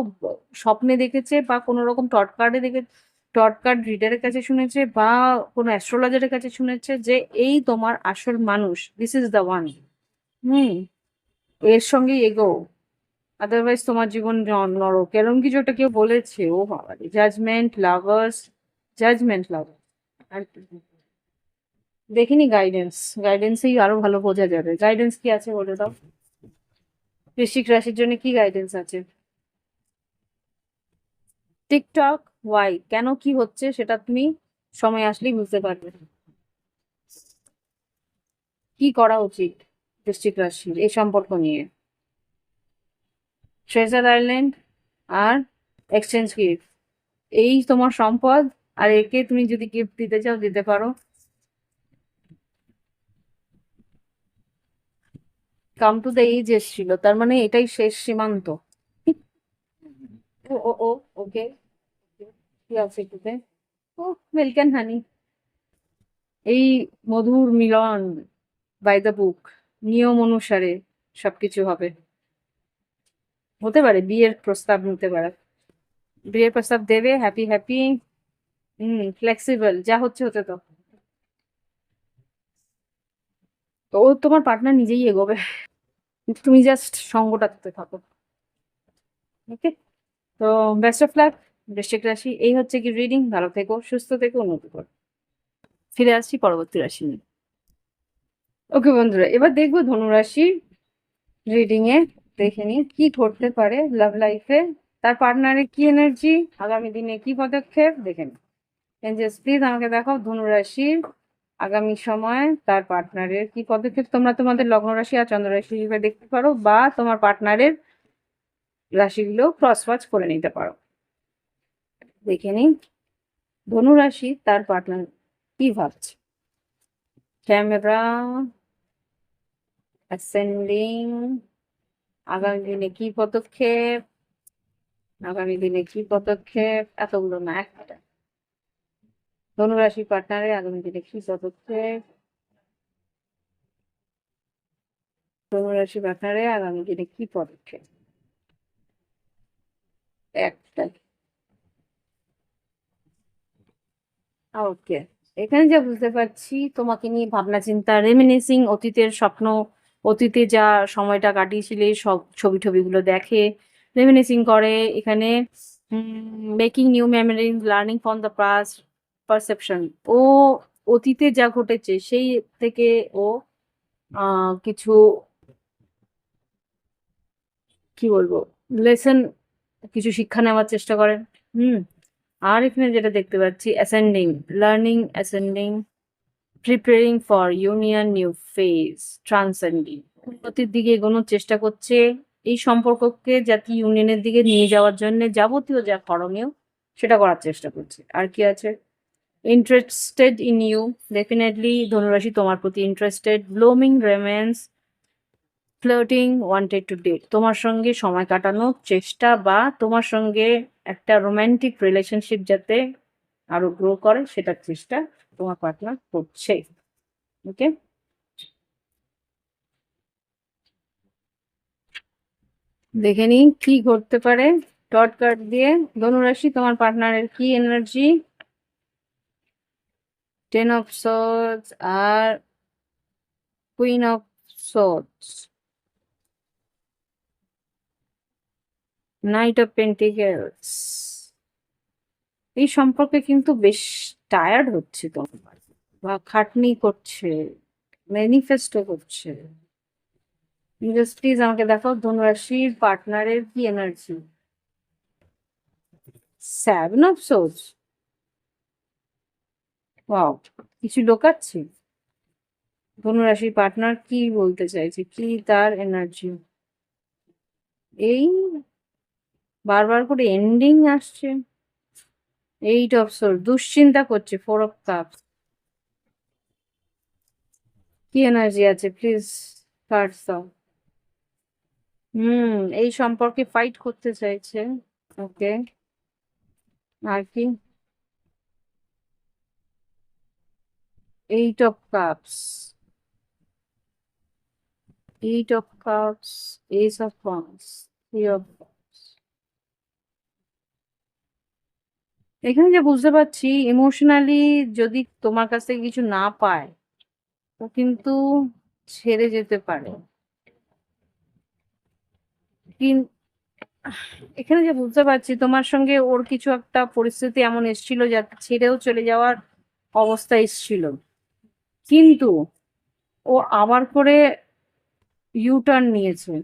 স্বপ্নে দেখেছে বা কোনো রকম টট কার্ড রিডারের কাছে শুনেছে বা কোনো অ্যাস্ট্রোলজারের কাছে শুনেছে যে এই তোমার আসল মানুষ, দিস ইজ দ্য ওয়ান। হুম, এর সঙ্গেই এগো, আদারওয়াইজ তোমার জীবন নরক, এরকম কিছু একটা কেউ বলেছে। ও বাবা, জাজমেন্ট লাভার্স, জাজমেন্ট লাভার। আর কি? দেখিনি গাইডেন্স, গাইডেন্সেই আরো ভালো বোঝা যাবে। গাইডেন্স কি আছে বলে দাও, বৃশ্চিক রাশির জন্য কি গাইডেন্স আছে? টিকটক, ওয়াই, কেন কি হচ্ছে সেটা তুমি সময় আসলেই বুঝতে পারবে। কি করা উচিত বৃশ্চিক রাশির এই সম্পর্ক নিয়ে? ট্রেজার আইল্যান্ড আর এক্সচেঞ্জ গিফট, এই তোমার সম্পদ। আর একে তুমি যদি গিফট দিতে চাও দিতে পারো। কাম টু দ্য এজ এসেছিল, তার মানে এটাই শেষ সীমান্ত। ও ও ও, ওকে, কি আছে এটাতে? ও, মিল্ক অ্যান্ড হানি, এই মধুর মিলন, বাই দ্য বুক, নিয়ম অনুসারে সবকিছু হবে। হতে পারে বিয়ের প্রস্তাব নিতে পারে, বিয়ের প্রস্তাব দেবে, হ্যাপি হ্যাপি। ফ্লেক্সিবল, যা হচ্ছে হতে তো। তো ও তোমার পার্টনার নিজেই এগোবে, তুমি জাস্ট সঙ্গটাতে থাকো। ওকে, তো বেস্ট অফ লাক বৃশ্চিক রাশি। এই হচ্ছে কি রিডিং, ভালো থেকো, সুস্থ থেকো, উন্নতি করো। ফিরে আসছি পরবর্তী রাশি নিয়ে। ওকে বন্ধুরা, এবার দেখবো ধনুরাশি রিডিং এ। দেখে নিই কি ঘটতে পারে লাভ লাইফে, তার পার্টনারের কি এনার্জি, আগামী দিনে কি পদক্ষেপ, দেখে নিই। এঞ্জেলস প্লিজ আমাকে দেখাও ধনুরাশির আগামী সময় তার পার্টনারের কি পদক্ষেপ। তোমরা তোমাদের লগ্ন রাশি আর চন্দ্র রাশি হিসেবে দেখতে পারো, বা তোমার পার্টনারের রাশিগুলো ক্রস ওয়াচ করে নিতে পারো। দেখে নিই ধনুরাশি তার পার্টনার কি ভাবছে। ক্যামেরা, অ্যাসেন্ডিং, আগামী দিনে কি পদক্ষেপ, আগামী দিনে কি পদক্ষেপ, এতগুলো না, একটা। ধনুরাশি পার্টনারে আগামী দিনে কি পদক্ষেপ, ধনুরাশি পার্টনারে আগামী দিনে কি পদক্ষেপ, একটা। ওকে, এখানে যা বুঝতে পারছি তোমাকে নিয়ে ভাবনা চিন্তা, রেমিনিসিং, অতীতের স্বপ্ন, অতীতে যা সময়টা কাটিয়েছিলে সব ছবি টবিগুলো দেখে রেমিনিসিং করে। এখানে making new memories, learning from the past, perception. ও অতীতে যা ঘটেছে সেই থেকে ও কিছু, কি বলবো, লেসন, কিছু শিক্ষা নেওয়ার চেষ্টা করেন। হুম। আর এখানে যেটা দেখতে পাচ্ছি, ascending, learning, ascending, preparing for union, new phase, transcending, উন্নতির দিকে এগোনোর চেষ্টা করছে। এই সম্পর্ককে যাতে ইউনিয়নের দিকে নিয়ে যাওয়ার জন্য যাবতীয় যা করণীয় সেটা করার চেষ্টা করছে। আর কি আছে, ইন্টারেস্টেড ইন ইউ, ডেফিনেটলি ধনুরাশি তোমার প্রতি interested. Blooming romance, flirting, wanted to date, তোমার সঙ্গে সময় কাটানোর চেষ্টা বা তোমার সঙ্গে একটা রোমান্টিক রিলেশনশিপ যাতে আরো গ্রো করে সেটার চেষ্টা তোমার পার্টনার করছে। ওকে, দেখে নিই কি ঘটতে পারে ডট কার্ড দিয়ে। ধনুরাশি তোমার পার্টনারের কি এনার্জি, টেন অফ সোর্ডস আর queen of swords, knight of pentacles. এই সম্পর্কে কিন্তু বেশ টায়ার্ড হচ্ছে তোমার, বা খাটনি করছে, ম্যানিফেস্টো করছে। জাস্ট প্লিজ আমাকে দেখাও ধনুরাশির পার্টনারের কি energy. Seven of swords, wow, কিছু লোকাচ্ছে। ধনুরাশির পার্টনার কি বলতে চাইছে, কি তার এনার্জি। এই বারবার করে এন্ডিং আসছে। এইট অফ সোর্স, দুশ্চিন্তা করছে। ফোর অফ কাপস, কি এনার্জি আছে প্লিজ কার্ডস দাও। এই সম্পর্কে ফাইট করতে চাইছে। ওকে, আর কি, eight of cups, eight of cups, ace of once, three of. এখানে যে বুঝতে পারছি ইমোশনালি যদি তোমার কাছ থেকে কিছু না পায় ও কিন্তু ছেড়ে যেতে পারে। কিন- এখানে যে বুঝতে পারছি তোমার সঙ্গে ওর কিছু একটা পরিস্থিতি এমন এসেছিল যা ছেড়েও চলে যাওয়ার অবস্থা এসেছিল, কিন্তু ও আবার করে ইউ টার্ন নিয়েছে,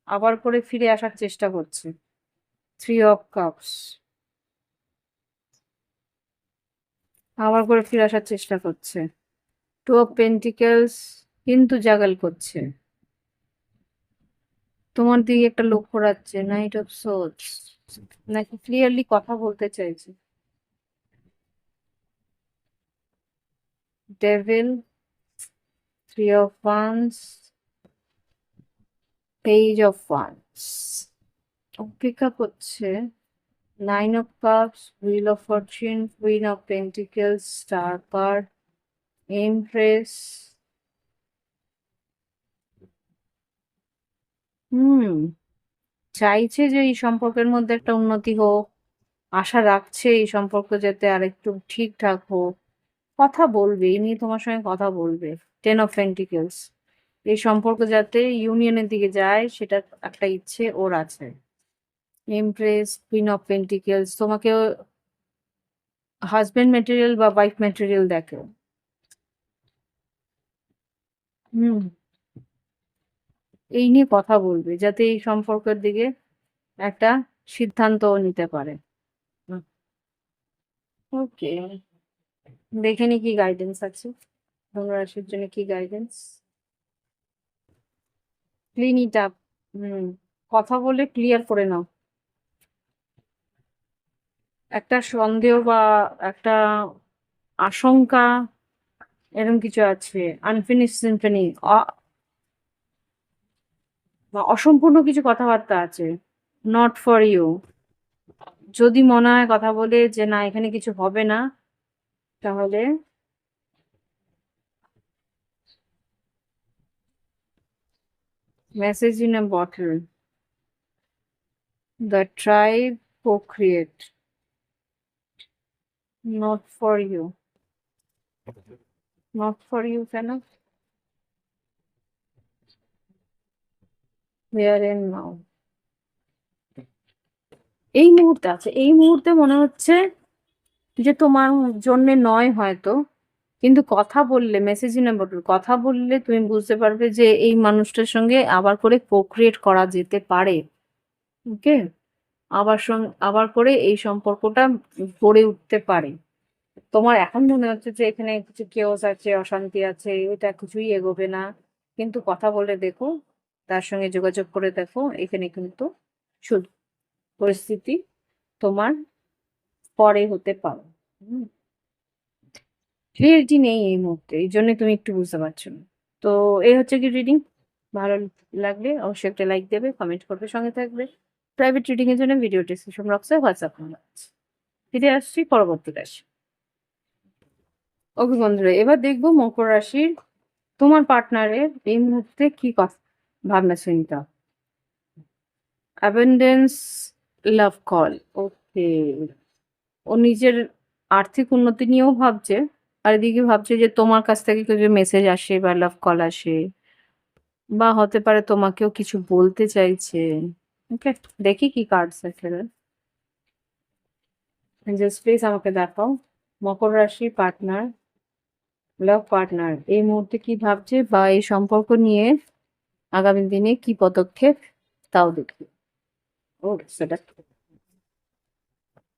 আবার করে ফিরে আসার চেষ্টা করছে। থ্রি অফ কাপস, আবার করে ফিরে আসার চেষ্টা করছে। টু অফ পেন্টিকেলস, কিন্তু জাগাল করছে, তোমার দিকে একটা লক্ষ্য রাখছে। নাইট অফ সোর্স, নাকি ক্লিয়ারলি কথা বলতে চাইছে। Devil, three of wands, page of wands, অপেক্ষা করছে। Nine of cups, wheel of fortune, queen of pentacles, star card, empress. Hmm, চাইছে যে এই সম্পর্কের মধ্যে একটা উন্নতি হোক, আশা রাখছে এই সম্পর্ক যাতে আরেকটু ঠিকঠাক হোক। কথা বলবে, এই নিয়ে তোমার সঙ্গে কথা বলবে। টেন অফ পেন্টিকেলস, এই সম্পর্ক যাতে ইউনিয়নের দিকে যায় সেটা একটা ইচ্ছে ওর আছে। এমপ্রেস, কুইন অফ পেন্টিকেলস, তোমাকে হাজবেন্ড ম্যাটেরিয়াল বা ওয়াইফ ম্যাটেরিয়াল দেখো। হুম, এই নিয়ে কথা বলবে যাতে এই সম্পর্কের দিকে একটা সিদ্ধান্ত নিতে পারে। ওকে, দেখে নি কি গাইডেন্স আছে ধনুরাশির জন্য, কি গাইডেন্স। ক্লিন ইট আপ, কথা বলে ক্লিয়ার করে নাও। একটা সন্দেহ বা একটা আশঙ্কা এরকম কিছু আছে। আনফিনিশ সিম্ফনি, বা অসম্পূর্ণ কিছু কথাবার্তা আছে। নট ফর ইউ, যদি মনে হয় কথা বলে যে না এখানে কিছু হবে না, তাহলে message in a bottle, the tribe co-create, not for you, not for you কেন, here and now, এই মুহূর্তে আছে, এই মুহূর্তে মনে হচ্ছে যে তোমার জন্য নয় হয়তো, কিন্তু কথা বললে মেসেজ ইন বটল, কথা বললে তুমি বুঝতে পারবে যে এই মানুষটার সঙ্গে আবার করে co-create করা যেতে পারে। ওকে, আবার করে এই সম্পর্কটা গড়ে উঠতে পারে। তোমার এখন মনে হচ্ছে যে এখানে কিছু কেওস আছে, অশান্তি আছে, এটা কিছুই এগোবে না, কিন্তু কথা বলে দেখো, তার সঙ্গে যোগাযোগ করে দেখো, এখানে কিন্তু পরিস্থিতি তোমার পরে হতে পারে। ক্লিয়ারিটি নেই এই মুহূর্তে, এই জন্য তুমি একটু বুঝতে পারছো না। তো এই হচ্ছে কি রিডিং। ভালো লাগলে অবশ্যই একটা লাইক দেবে, কমেন্ট করবে, সঙ্গে থাকবে। প্রাইভেট রিডিং এর জন্য ভিডিও ডিসক্রিপশন বক্সে হোয়াটসঅ্যাপ নাম্বার আছে। ফিরে আসছি পরবর্তী রাশি। ওকে বন্ধুরা, এবার দেখবো মকর রাশির তোমার পার্টনারের এই মুহূর্তে কি কথা ভাবনা চিন্তা। অ্যাবেন্ডেন্স, লাভ কল। ওকে, ও নিজের আর্থিক উন্নতি নিয়েও ভাবছে, আর এদিকে ভাবছে যে তোমার কাছ থেকে কিছু মেসেজ আসে বা লাভ কল আসে, বা হতে পারে তোমাকেও কিছু বলতে চাইছে। ওকে, দেখি কি কার্ডস আছে। জাস্ট প্লিজ আমাকে দেখাও মকর রাশি পার্টনার, লাভ পার্টনার এই মুহূর্তে কি ভাবছে, বা এই সম্পর্ক নিয়ে আগামী দিনে কি পদক্ষেপ, তাও দেখি। ও সেটা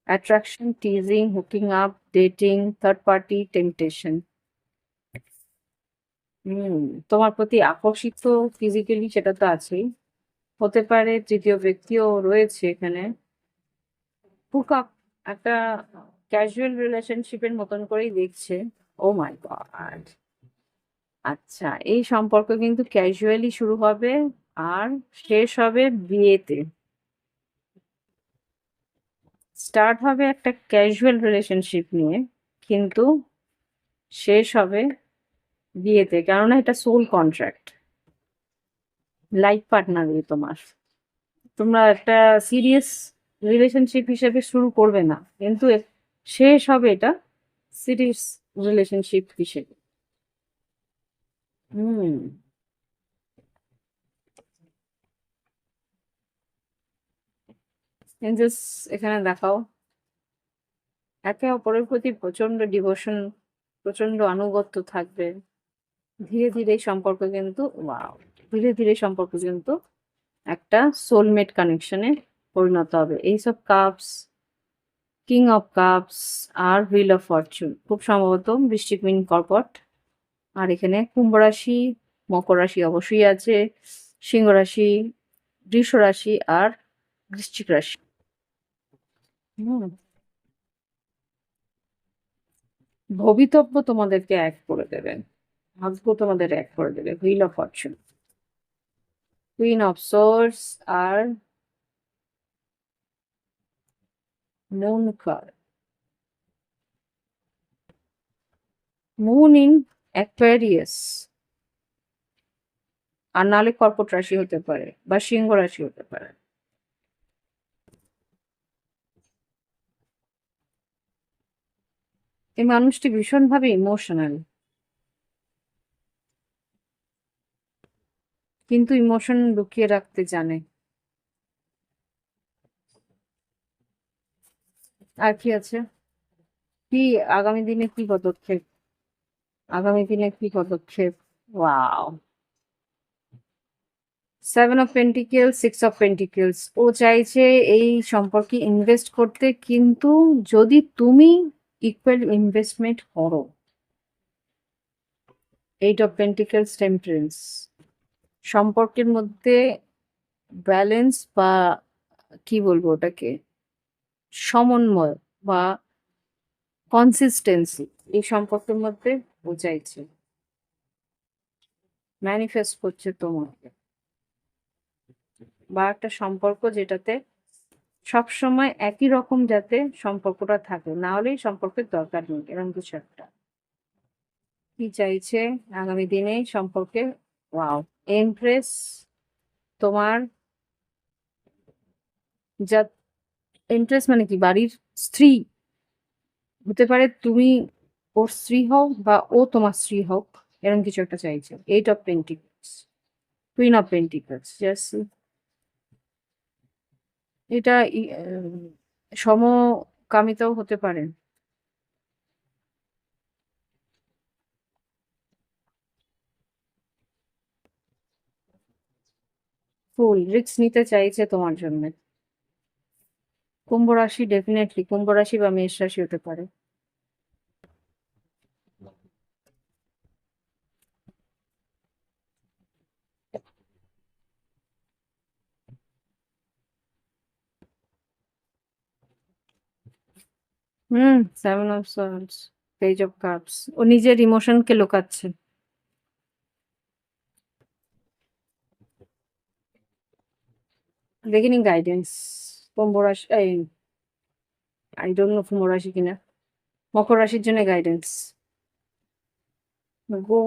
attraction, teasing, hooking up, dating, third party, temptation. তোমার প্রতি আকর্ষিত ফিজিক্যালি, সেটা তো আছেই, হতে পারে তৃতীয় ব্যক্তিও রয়েছে এখানে। হুক আপ, একটা ক্যাজুয়াল রিলেশনশিপের মতন করেই দেখছে। ও মাই গড, আচ্ছা, এই সম্পর্ক কিন্তু ক্যাজুয়ালি শুরু হবে আর শেষ হবে বিয়েতে। স্টার্ট হবে একটা ক্যাজুয়াল রিলেশনশিপ নিয়ে, কিন্তু শেষ হবে বিয়েতে, কেননা এটা সোল কন্ট্রাক্ট, লাইফ পার্টনারই তোমার। তোমরা একটা সিরিয়াস রিলেশনশিপ হিসেবে শুরু করবে না, কিন্তু শেষ হবে এটা সিরিয়াস রিলেশনশিপ হিসেবে। হুম, এঞ্জেলস এখানে দেখাও, একে অপরের প্রতি প্রচন্ড ডিভোশন, প্রচন্ড আনুগত্য থাকবে। ধীরে ধীরে সম্পর্ক কিন্তু ওয়াও, ধীরে ধীরে সম্পর্ক কিন্তু একটা সোলমেট কানেকশনে পরিণত হবে। এইসব কাপস, কিং অফ কাপস আর হুইল অফ ফরচুন, খুব সম্ভবত বৃশ্চিক, মিন, কর্কট। আর এখানে কুম্ভ রাশি, মকর রাশি অবশ্যই আছে, সিংহ রাশি, বৃষ রাশি আর বৃশ্চিক রাশি। হুম, ভবিতব্য তোমাদেরকে এক করে দেবে, ভাগ্য তোমাদের এক করে দেবে। Wheel of fortune, queen of swords আর moon card. Moon in Aquarius, আর নাহলে কর্কট রাশি হতে পারে বা সিংহ রাশি হতে পারে। এই মানুষটি ভীষণভাবে ইমোশনাল, কিন্তু ইমোশন লুকিয়ে রাখতে জানে। আর কি আছে, কি আগামী দিনে কি পদক্ষেপ, আগামী দিনে কি পদক্ষেপ। Wow, seven of pentacles, six of pentacles. ও চাইছে এই সম্পর্কে ইনভেস্ট করতে, কিন্তু যদি তুমি ইকুয়াল ইনভেস্টমেন্ট করো। Eight of pentacles, temperance. সম্পর্কের মধ্যে ব্যালেন্স বা কি বলবো ওটাকে, সমন্বয় বা কনসিস্টেন্সি এই সম্পর্কের মধ্যে বোঝাইছে, ম্যানিফেস্ট করছে তোমাকে, বা একটা সম্পর্ক যেটাতে সব সময় একই রকম যাতে সম্পর্কটা থাকে, না হলেই সম্পর্কের দরকার নেই, এরকম কিছু একটা। কি চাইছে আগামী দিনে সম্পর্কে? ওয়াও, এমপ্রেস তোমার যা এমপ্রেস মানে কি? বাড়ির স্ত্রী হতে পারে, তুমি ওর স্ত্রী হও বা ও তোমার স্ত্রী হোক, এরকম কিছু একটা চাইছে। 8 of pentacles, queen of pentacles, just এটা সমকামিতাও হতে পারে। ফুল রিস্ক নিতে চাইছে তোমার জন্য। কুম্ভ রাশি, ডেফিনেটলি কুম্ভ রাশি বা মেষ রাশি হতে পারে। Hmm, 7 of swords, page of cups, ও নিজের ইমোশনকে লুকাচ্ছে। বিগিনিং গাইডেন্স, কুম্ভ রাশি, এই আই ডোন্ট নো কুম্ভ রাশি কিনা, মকর রাশির জন্য guidance. Go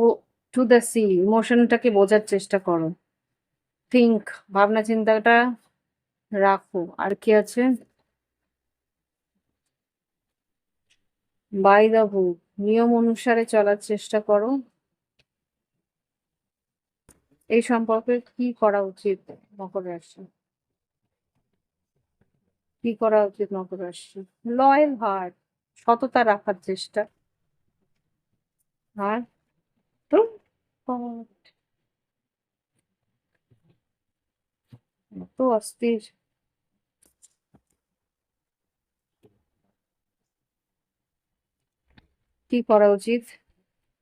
to the sea, ইমোশনটাকে বোঝার চেষ্টা করো। থিঙ্ক, ভাবনা চিন্তাটা রাখো। আর কি আছে? বাই দ্য বুক, নিয়ম অনুসারে চলার চেষ্টা করো। এই সম্পর্কে কি করা উচিত মকর রাশি? কি করা উচিত মকর রাশি? লয়াল হার্ট, সততা রাখার চেষ্টা। আর তো এত অস্থির। কি করা উচিত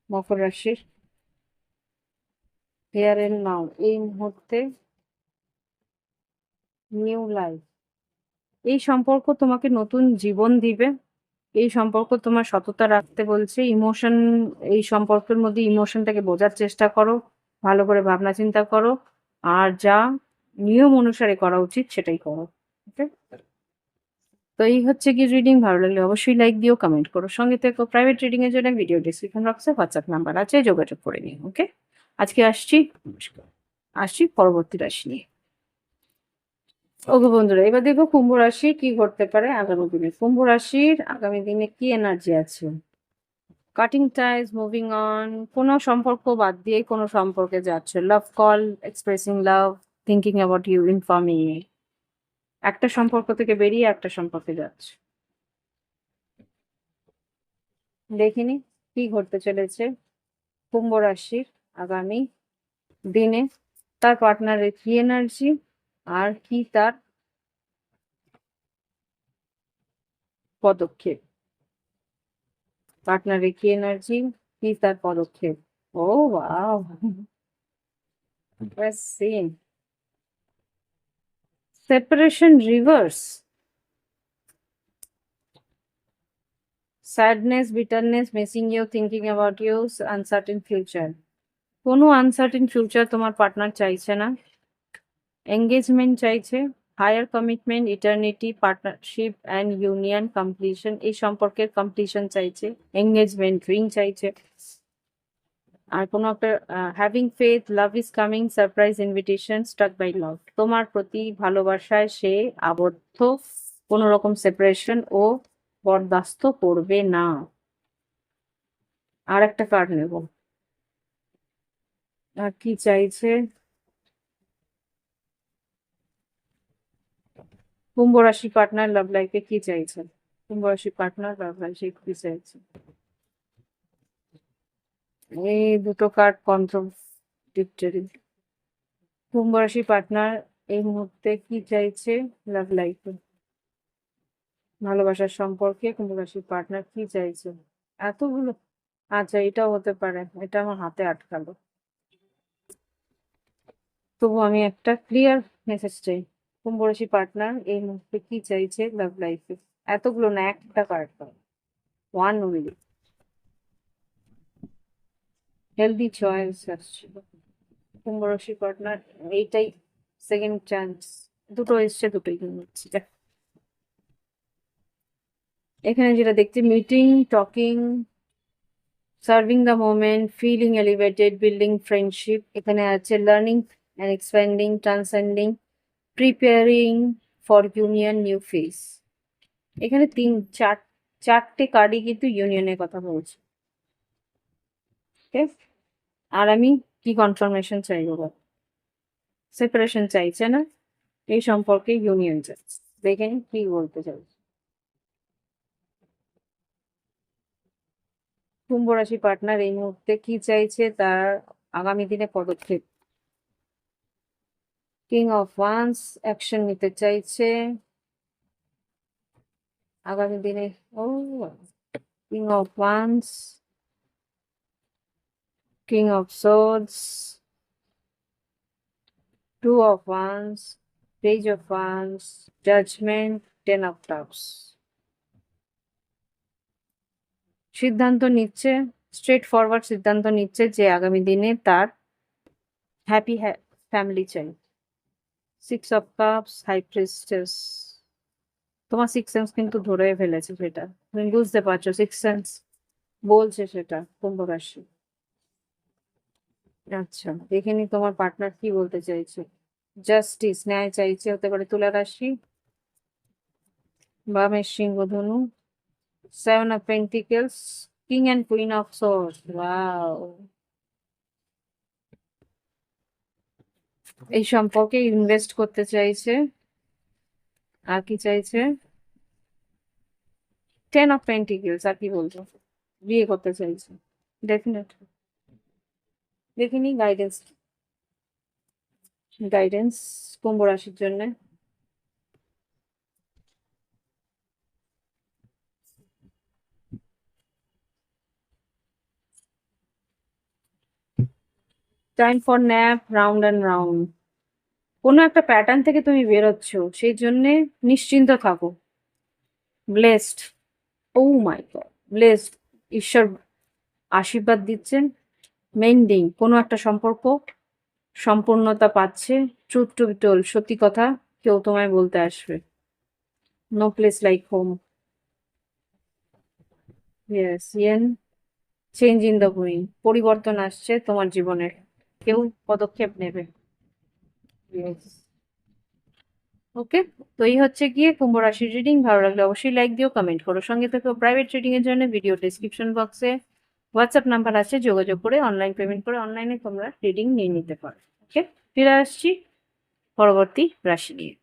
মকর রাশির? হেয়ার এন্ড নাও, এই মুহূর্তে, নিউ লাইফ। এই সম্পর্ক তোমাকে নতুন জীবন দিবে। এই সম্পর্ক তোমার সততা রাখতে বলছে। ইমোশন, এই সম্পর্কের মধ্যে ইমোশনটাকে বোঝার চেষ্টা করো, ভালো করে ভাবনা চিন্তা করো, আর যা নিয়ম অনুসারে করা উচিত সেটাই করো। ওকে, তো এই হচ্ছে কি রিডিং। ভালো লাগলে অবশ্যই লাইক দিও, কমেন্ট করো, সঙ্গে থেকো। প্রাইভেট রিডিং এর জন্য ভিডিও ডিসক্রিপশন বক্সে হোয়াটসঅ্যাপ নাম্বার আছে, যোগাযোগ করে নিও। ওকে, আজকে আসছি, নমস্কার। আসছি পরবর্তী রাশি নিয়ে। ওকে বন্ধুরা, এবার দেখো কুম্ভ রাশি কি ঘটতে পারে আগামী দিনে। কুম্ভ রাশির আগামী দিনে কি এনার্জি আছে? কাটিং টাইজ, মুভিং অন, কোনো সম্পর্ক বাদ দিয়ে কোনো সম্পর্কে যাচ্ছে। Love call, expressing love, thinking about you, informing you. একটা সম্পর্ক থেকে বেরিয়ে একটা সম্পর্কে যাচ্ছে। দেখিনি কি ঘটতে চলেছে কুম্ভ রাশির আগামী দিনে, তার পার্টনারের কি এনার্জি, আর কি তার পদক্ষেপ। পার্টনারের কি এনার্জি, কি তার পদক্ষেপ। ও wow, seen separation reverse, sadness, bitterness, missing you, thinking about you, uncertain future. কোনো আনসার্টেন ফিউচার তোমার পার্টনার চাইছে না। এঙ্গেজমেন্ট চাইছে, higher commitment, eternity, partnership and union completion. এই সম্পর্কের কমপ্লিশন চাইছে, এঙ্গেজমেন্ট রিং চাইছে। আর কোনো একটা having faith, love is coming, surprise invitation, stuck by love. তোমার প্রতি ভালোবাসায় সে আবদ্ধ, কোনো রকম সেপারেশন ও বরদাস্ত করবে না। আর একটা কার্ড নেব। আর কি চাইছে কুম্ভ রাশি পার্টনার লাভ লাইফে? কি চাইছে কুম্ভ রাশি পার্টনার লাভ লাইফে? কি চাইছে? এই দুটো কার্ড কন্ট্রাডিক্টরি। কুম্ভ রাশি পার্টনার এই মুহূর্তে কি চাইছে লাভ লাইফে? ভালোবাসার সম্পর্কে কুম্ভ রাশির পার্টনার কি চাইছে? এতগুলো, আচ্ছা এটাও হতে পারে, এটা আমার হাতে আটকালো। তবু আমি একটা ক্লিয়ার মেসেজ চাই। কুম্ভ রাশি পার্টনার এই মুহূর্তে কি চাইছে লাভ লাইফে? এতগুলো না, একটা কার্ড পাও, ওয়ান উইল। হেলদি চয়েস আসছিল কুম্ভ রাশি পার্টনার, এইটাই সেকেন্ড চান্স। দুটো এসছে, দুটোই হচ্ছে। এখানে যেটা দেখছি, meeting, talking, serving the moment, feeling elevated, building friendship. এখানে আছে learning and expanding, transcending, preparing for union, new phase. এখানে চারটে কার্ডই কিন্তু ইউনিয়নের কথা বলছে। ঠিক আছে? আর আমি কি কনফার্মেশন চাইবো বল? সেপারেশন চাইছে না, এই সম্পর্কে ইউনিয়ন চাইছে। দেখে নি কি বলতে চাইছে। কুম্ভ রাশি পার্টনার এই মুহূর্তে কি চাইছে, তার আগামী দিনে পদক্ষেপ। কিং অফ ওয়ান্স, অ্যাকশন নিতে চাইছে আগামী দিনে। ও, king of wands, king of swords, two of wands, page of wands, judgement, ten of cups. সিদ্ধান্ত নিচ্ছে, স্ট্রেট ফরওয়ার্ড সিদ্ধান্ত নিচ্ছে যে আগামী দিনে তার হ্যাপি ফ্যামিলি চাই। Six of cups, high priestess. তোমার সিক্স সেন্স কিন্তু ধরে ফেলেছে সেটা, তুমি বুঝতে পারছো, সিক্স সেন্স বলছে সেটা কুম্ভ রাশি। আচ্ছা, দেখে নি তোমার পার্টনার কি বলতে চাইছে। জাস্টিস, ন্যায় চাইছে, হতে পারে তুলা রাশি বা সিংহ ধনু। Seven of pentacles, king and queen of source. Wow, এই সম্পর্কে ইনভেস্ট করতে চাইছে। আর কি চাইছে? টেন অফ পেন্টিকেলস, আর কি বলছো? বিয়ে করতে চাইছে ডেফিনেট। দেখিনি গাইডেন্স, গাইডেন্স কুম্ভ রাশির জন্য। Time for nap, round and round. কোনো একটা প্যাটার্ন থেকে তুমি বেরোচ্ছ, সেই জন্যে নিশ্চিন্ত থাকো। Blessed, O my god, blessed. ঈশ্বর আশীর্বাদ দিচ্ছেন। মেন্ডিং, কোনো একটা সম্পর্ক সম্পূর্ণতা পাচ্ছে। ট্রুথ টু বি টোল্ড, সত্যি কথা কেউ তোমায় বলতে আসবে। No place like home. Yes, yen, change in the wheel, পরিবর্তন আসছে তোমার জীবনে, কেউ পদক্ষেপ নেবে। ইয়েস। ওকে, তো এই হচ্ছে গিয়ে কুম্ভ রাশির রিডিং। ভালো লাগলে অবশ্যই লাইক দিও, কমেন্ট করো। সঙ্গে থেকে প্রাইভেট রিডিং এর জন্য ভিডিও ডেসক্রিপশন বক্সে হোয়াটসঅ্যাপ নাম্বার আছে, যোগাযোগ করে অনলাইন পেমেন্ট করে অনলাইনে তোমরা রিডিং নিয়ে নিতে পারো। ওকে, ফিরে আসছি পরবর্তী রাশি নিয়ে।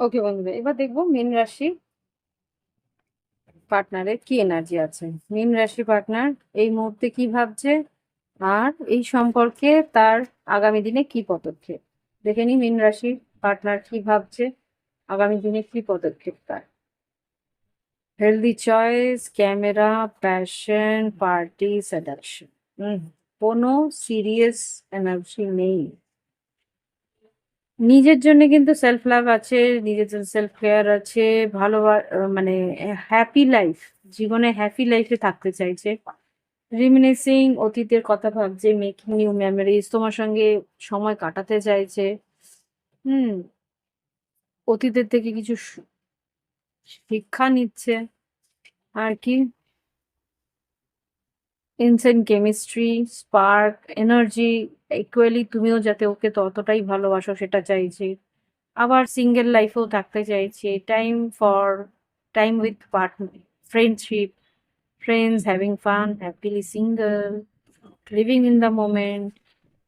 ওকে বন্ধুরা, এবার দেখবো মীন রাশি পার্টনারের কি এনার্জি আছে। মীন রাশি পার্টনার এই মুহূর্তে কি ভাবছে, আর এই সম্পর্কে তার আগামী দিনে কি পদক্ষেপ। দেখে নি মীন রাশি পার্টনার কি ভাবছে, আগামী দিনে কি পদক্ষেপ তার। Healthy choice, camera, passion, party, seduction. কোনো সিরিয়াস এনার্জি নেই। নিজের জন্য কিন্তু সেলফ লাভ আছে, নিজের জন্য সেলফ কেয়ার আছে, ভালো মানে হ্যাপি লাইফ, জীবনে হ্যাপি লাইফে থাকতে চাইছে। রিমিনিসিং, অতীতের কথা ভাবছে। মেকিং নিউ মেমোরিজ, তোমার সঙ্গে সময় কাটাতে চাইছে। হুম, অতীতের থেকে কিছু শিক্ষা নিচ্ছে। আর কি, ইনসেন্ট কেমিস্ট্রি, স্পার্ক, এনার্জি, ইকুয়ালি তুমিও যাতে ওকে ততটাই ভালোবাসো সেটা চাইছি। আবার সিঙ্গেল লাইফেও থাকতে চাইছি। Time with partner, friendship, friends, having fun, happily single, living in the moment.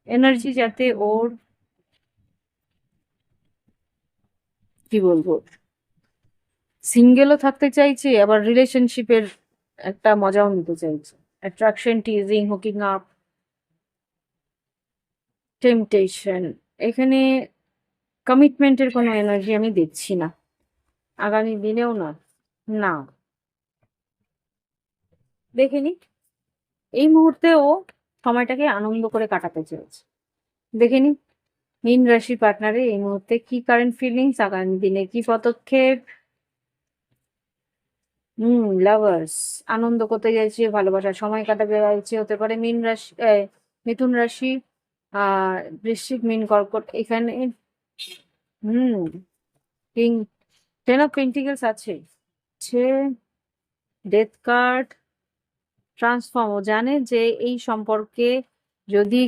Energy যাতে ওর কি বলবো, সিঙ্গেলও থাকতে চাইছে, আবার রিলেশনশিপের একটা মজাও নিতে চাইছে। Attraction, teasing, hooking up, temptation. এখানে কমিটমেন্টের কোনো এনার্জি আমি দেখছি না, আগামী দিনেও না। না, দেখিনি। এই মুহূর্তে ও সময়টাকে আনন্দ করে কাটাতে চেয়েছে। দেখিনি মীন রাশি পার্টনারে এই মুহূর্তে কি কারেন্ট ফিলিংস, আগামী দিনে কি পদক্ষেপ। লাভার্স, আনন্দ করতে চাইছে, ভালোবাসার সময় কাটাতে চাইছে। হতে পারে মীন রাশি, মিথুন রাশি, বৃশ্চিক, মীন, কর্কট। এখানে হুম কিং, টেন অফ পেন্টিকেলস আছে। হচ্ছে ডেথ কার্ড, ট্রান্সফর্ম। ও জানে যে এই সম্পর্কে যদি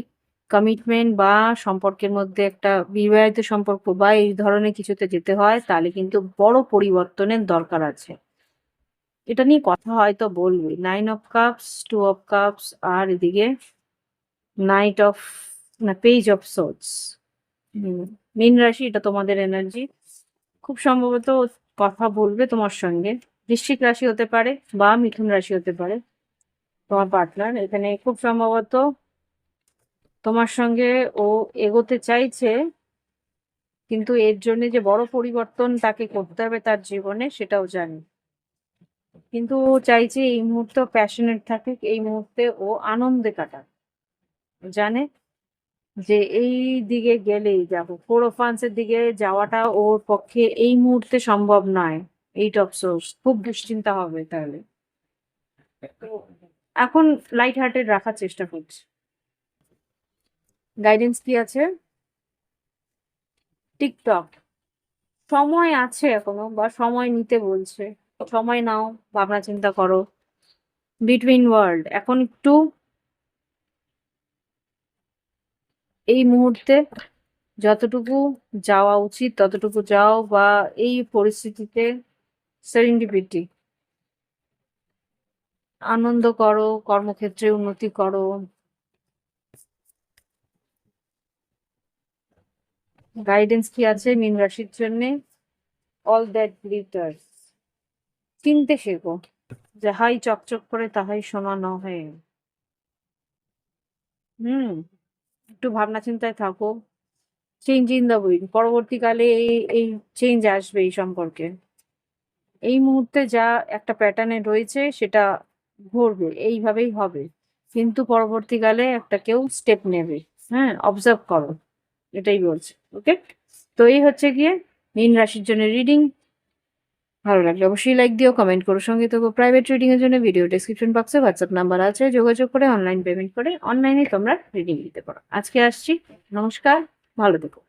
কমিটমেন্ট বা সম্পর্কের মধ্যে একটা বিবাহিত সম্পর্ক বা এই ধরনের কিছুতে যেতে হয় তাহলে কিন্তু বড় পরিবর্তনের দরকার আছে। এটা নিয়ে কথা হয়তো বলবে। 9 অফ কাপস, 2 অফ কাপস, আর এদিকে নাইট অফ না পেজ অফ সোর্ডস। মীন রাশি, এটা তোমাদের এনার্জি। খুব সম্ভবত কথা বলবে তোমার সঙ্গে। বৃশ্চিক রাশি হতে পারে বা মিথুন রাশি হতে পারে তোমার পার্টনার। এখানে খুব সম্ভবত তোমার সঙ্গে ও এগোতে চাইছে, কিন্তু এর জন্য যে বড় পরিবর্তন তাকে করতে হবে তার জীবনে সেটাও জানি। কিন্তু ও চাইছে এই মুহূর্তে প্যাশনেট থাকে, এই মুহূর্তে ও আনন্দে কাটাক। জানে যে এই দিকে গেলেই যাবো, ফোর অফ ওয়ান্সের দিকে যাওয়াটা ওর পক্ষে এই মুহূর্তে সম্ভব নয়। এইট অফ সোর্স, খুব দুশ্চিন্তা হবে তাহলে। তো এখন লাইট হার্টেড রাখার চেষ্টা করছে। গাইডেন্স কি আছে? টিকটক, সময় আছে এখনো, বা সময় নিতে বলছে। সময় নাও, ভাবনা চিন্তা করো। বিটুইন ওয়ার্ল্ড, এখন একটু এই মুহূর্তে যতটুকু যাওয়া উচিত ততটুকু যাও, বা এই পরিস্থিতিতে সেরেন্ডিপিটি, আনন্দ করো, কর্মক্ষেত্রে উন্নতি করো। গাইডেন্স কি আছে মীন রাশির জন্য? অল দ্যাট গ্লিটার্স, চিনতে শেখো, যাহাই চকচক করে তাহাই সোনা নহে। একটু ভাবনা চিন্তায় থাকো। চেঞ্জ ইন দ্য উইন্ড, পরবর্তীকালে এই চেঞ্জ আসবে এই সম্পর্কে। এই মুহূর্তে যা একটা প্যাটার্নে রয়েছে সেটা ঘুরবে, এইভাবেই হবে, কিন্তু পরবর্তীকালে একটা কেউ স্টেপ নেবে। হ্যাঁ, অবজার্ভ করো, এটাই বলছে। ওকে, তো এই হচ্ছে গিয়ে মীন রাশির জন্য রিডিং। ভালো লাগলে অবশ্যই লাইক দিও, কমেন্ট করো, সঙ্গে তো প্রাইভেট রিডিং এর জন্য ভিডিও ডেসক্রিপশন বক্সে হোয়াটসঅ্যাপ নাম্বার আছে, যোগাযোগ করে অনলাইন পেমেন্ট করে অনলাইনে তোমরা রিডিং দিতে পারো। আজকে আসছি, নমস্কার, ভালো থেকো।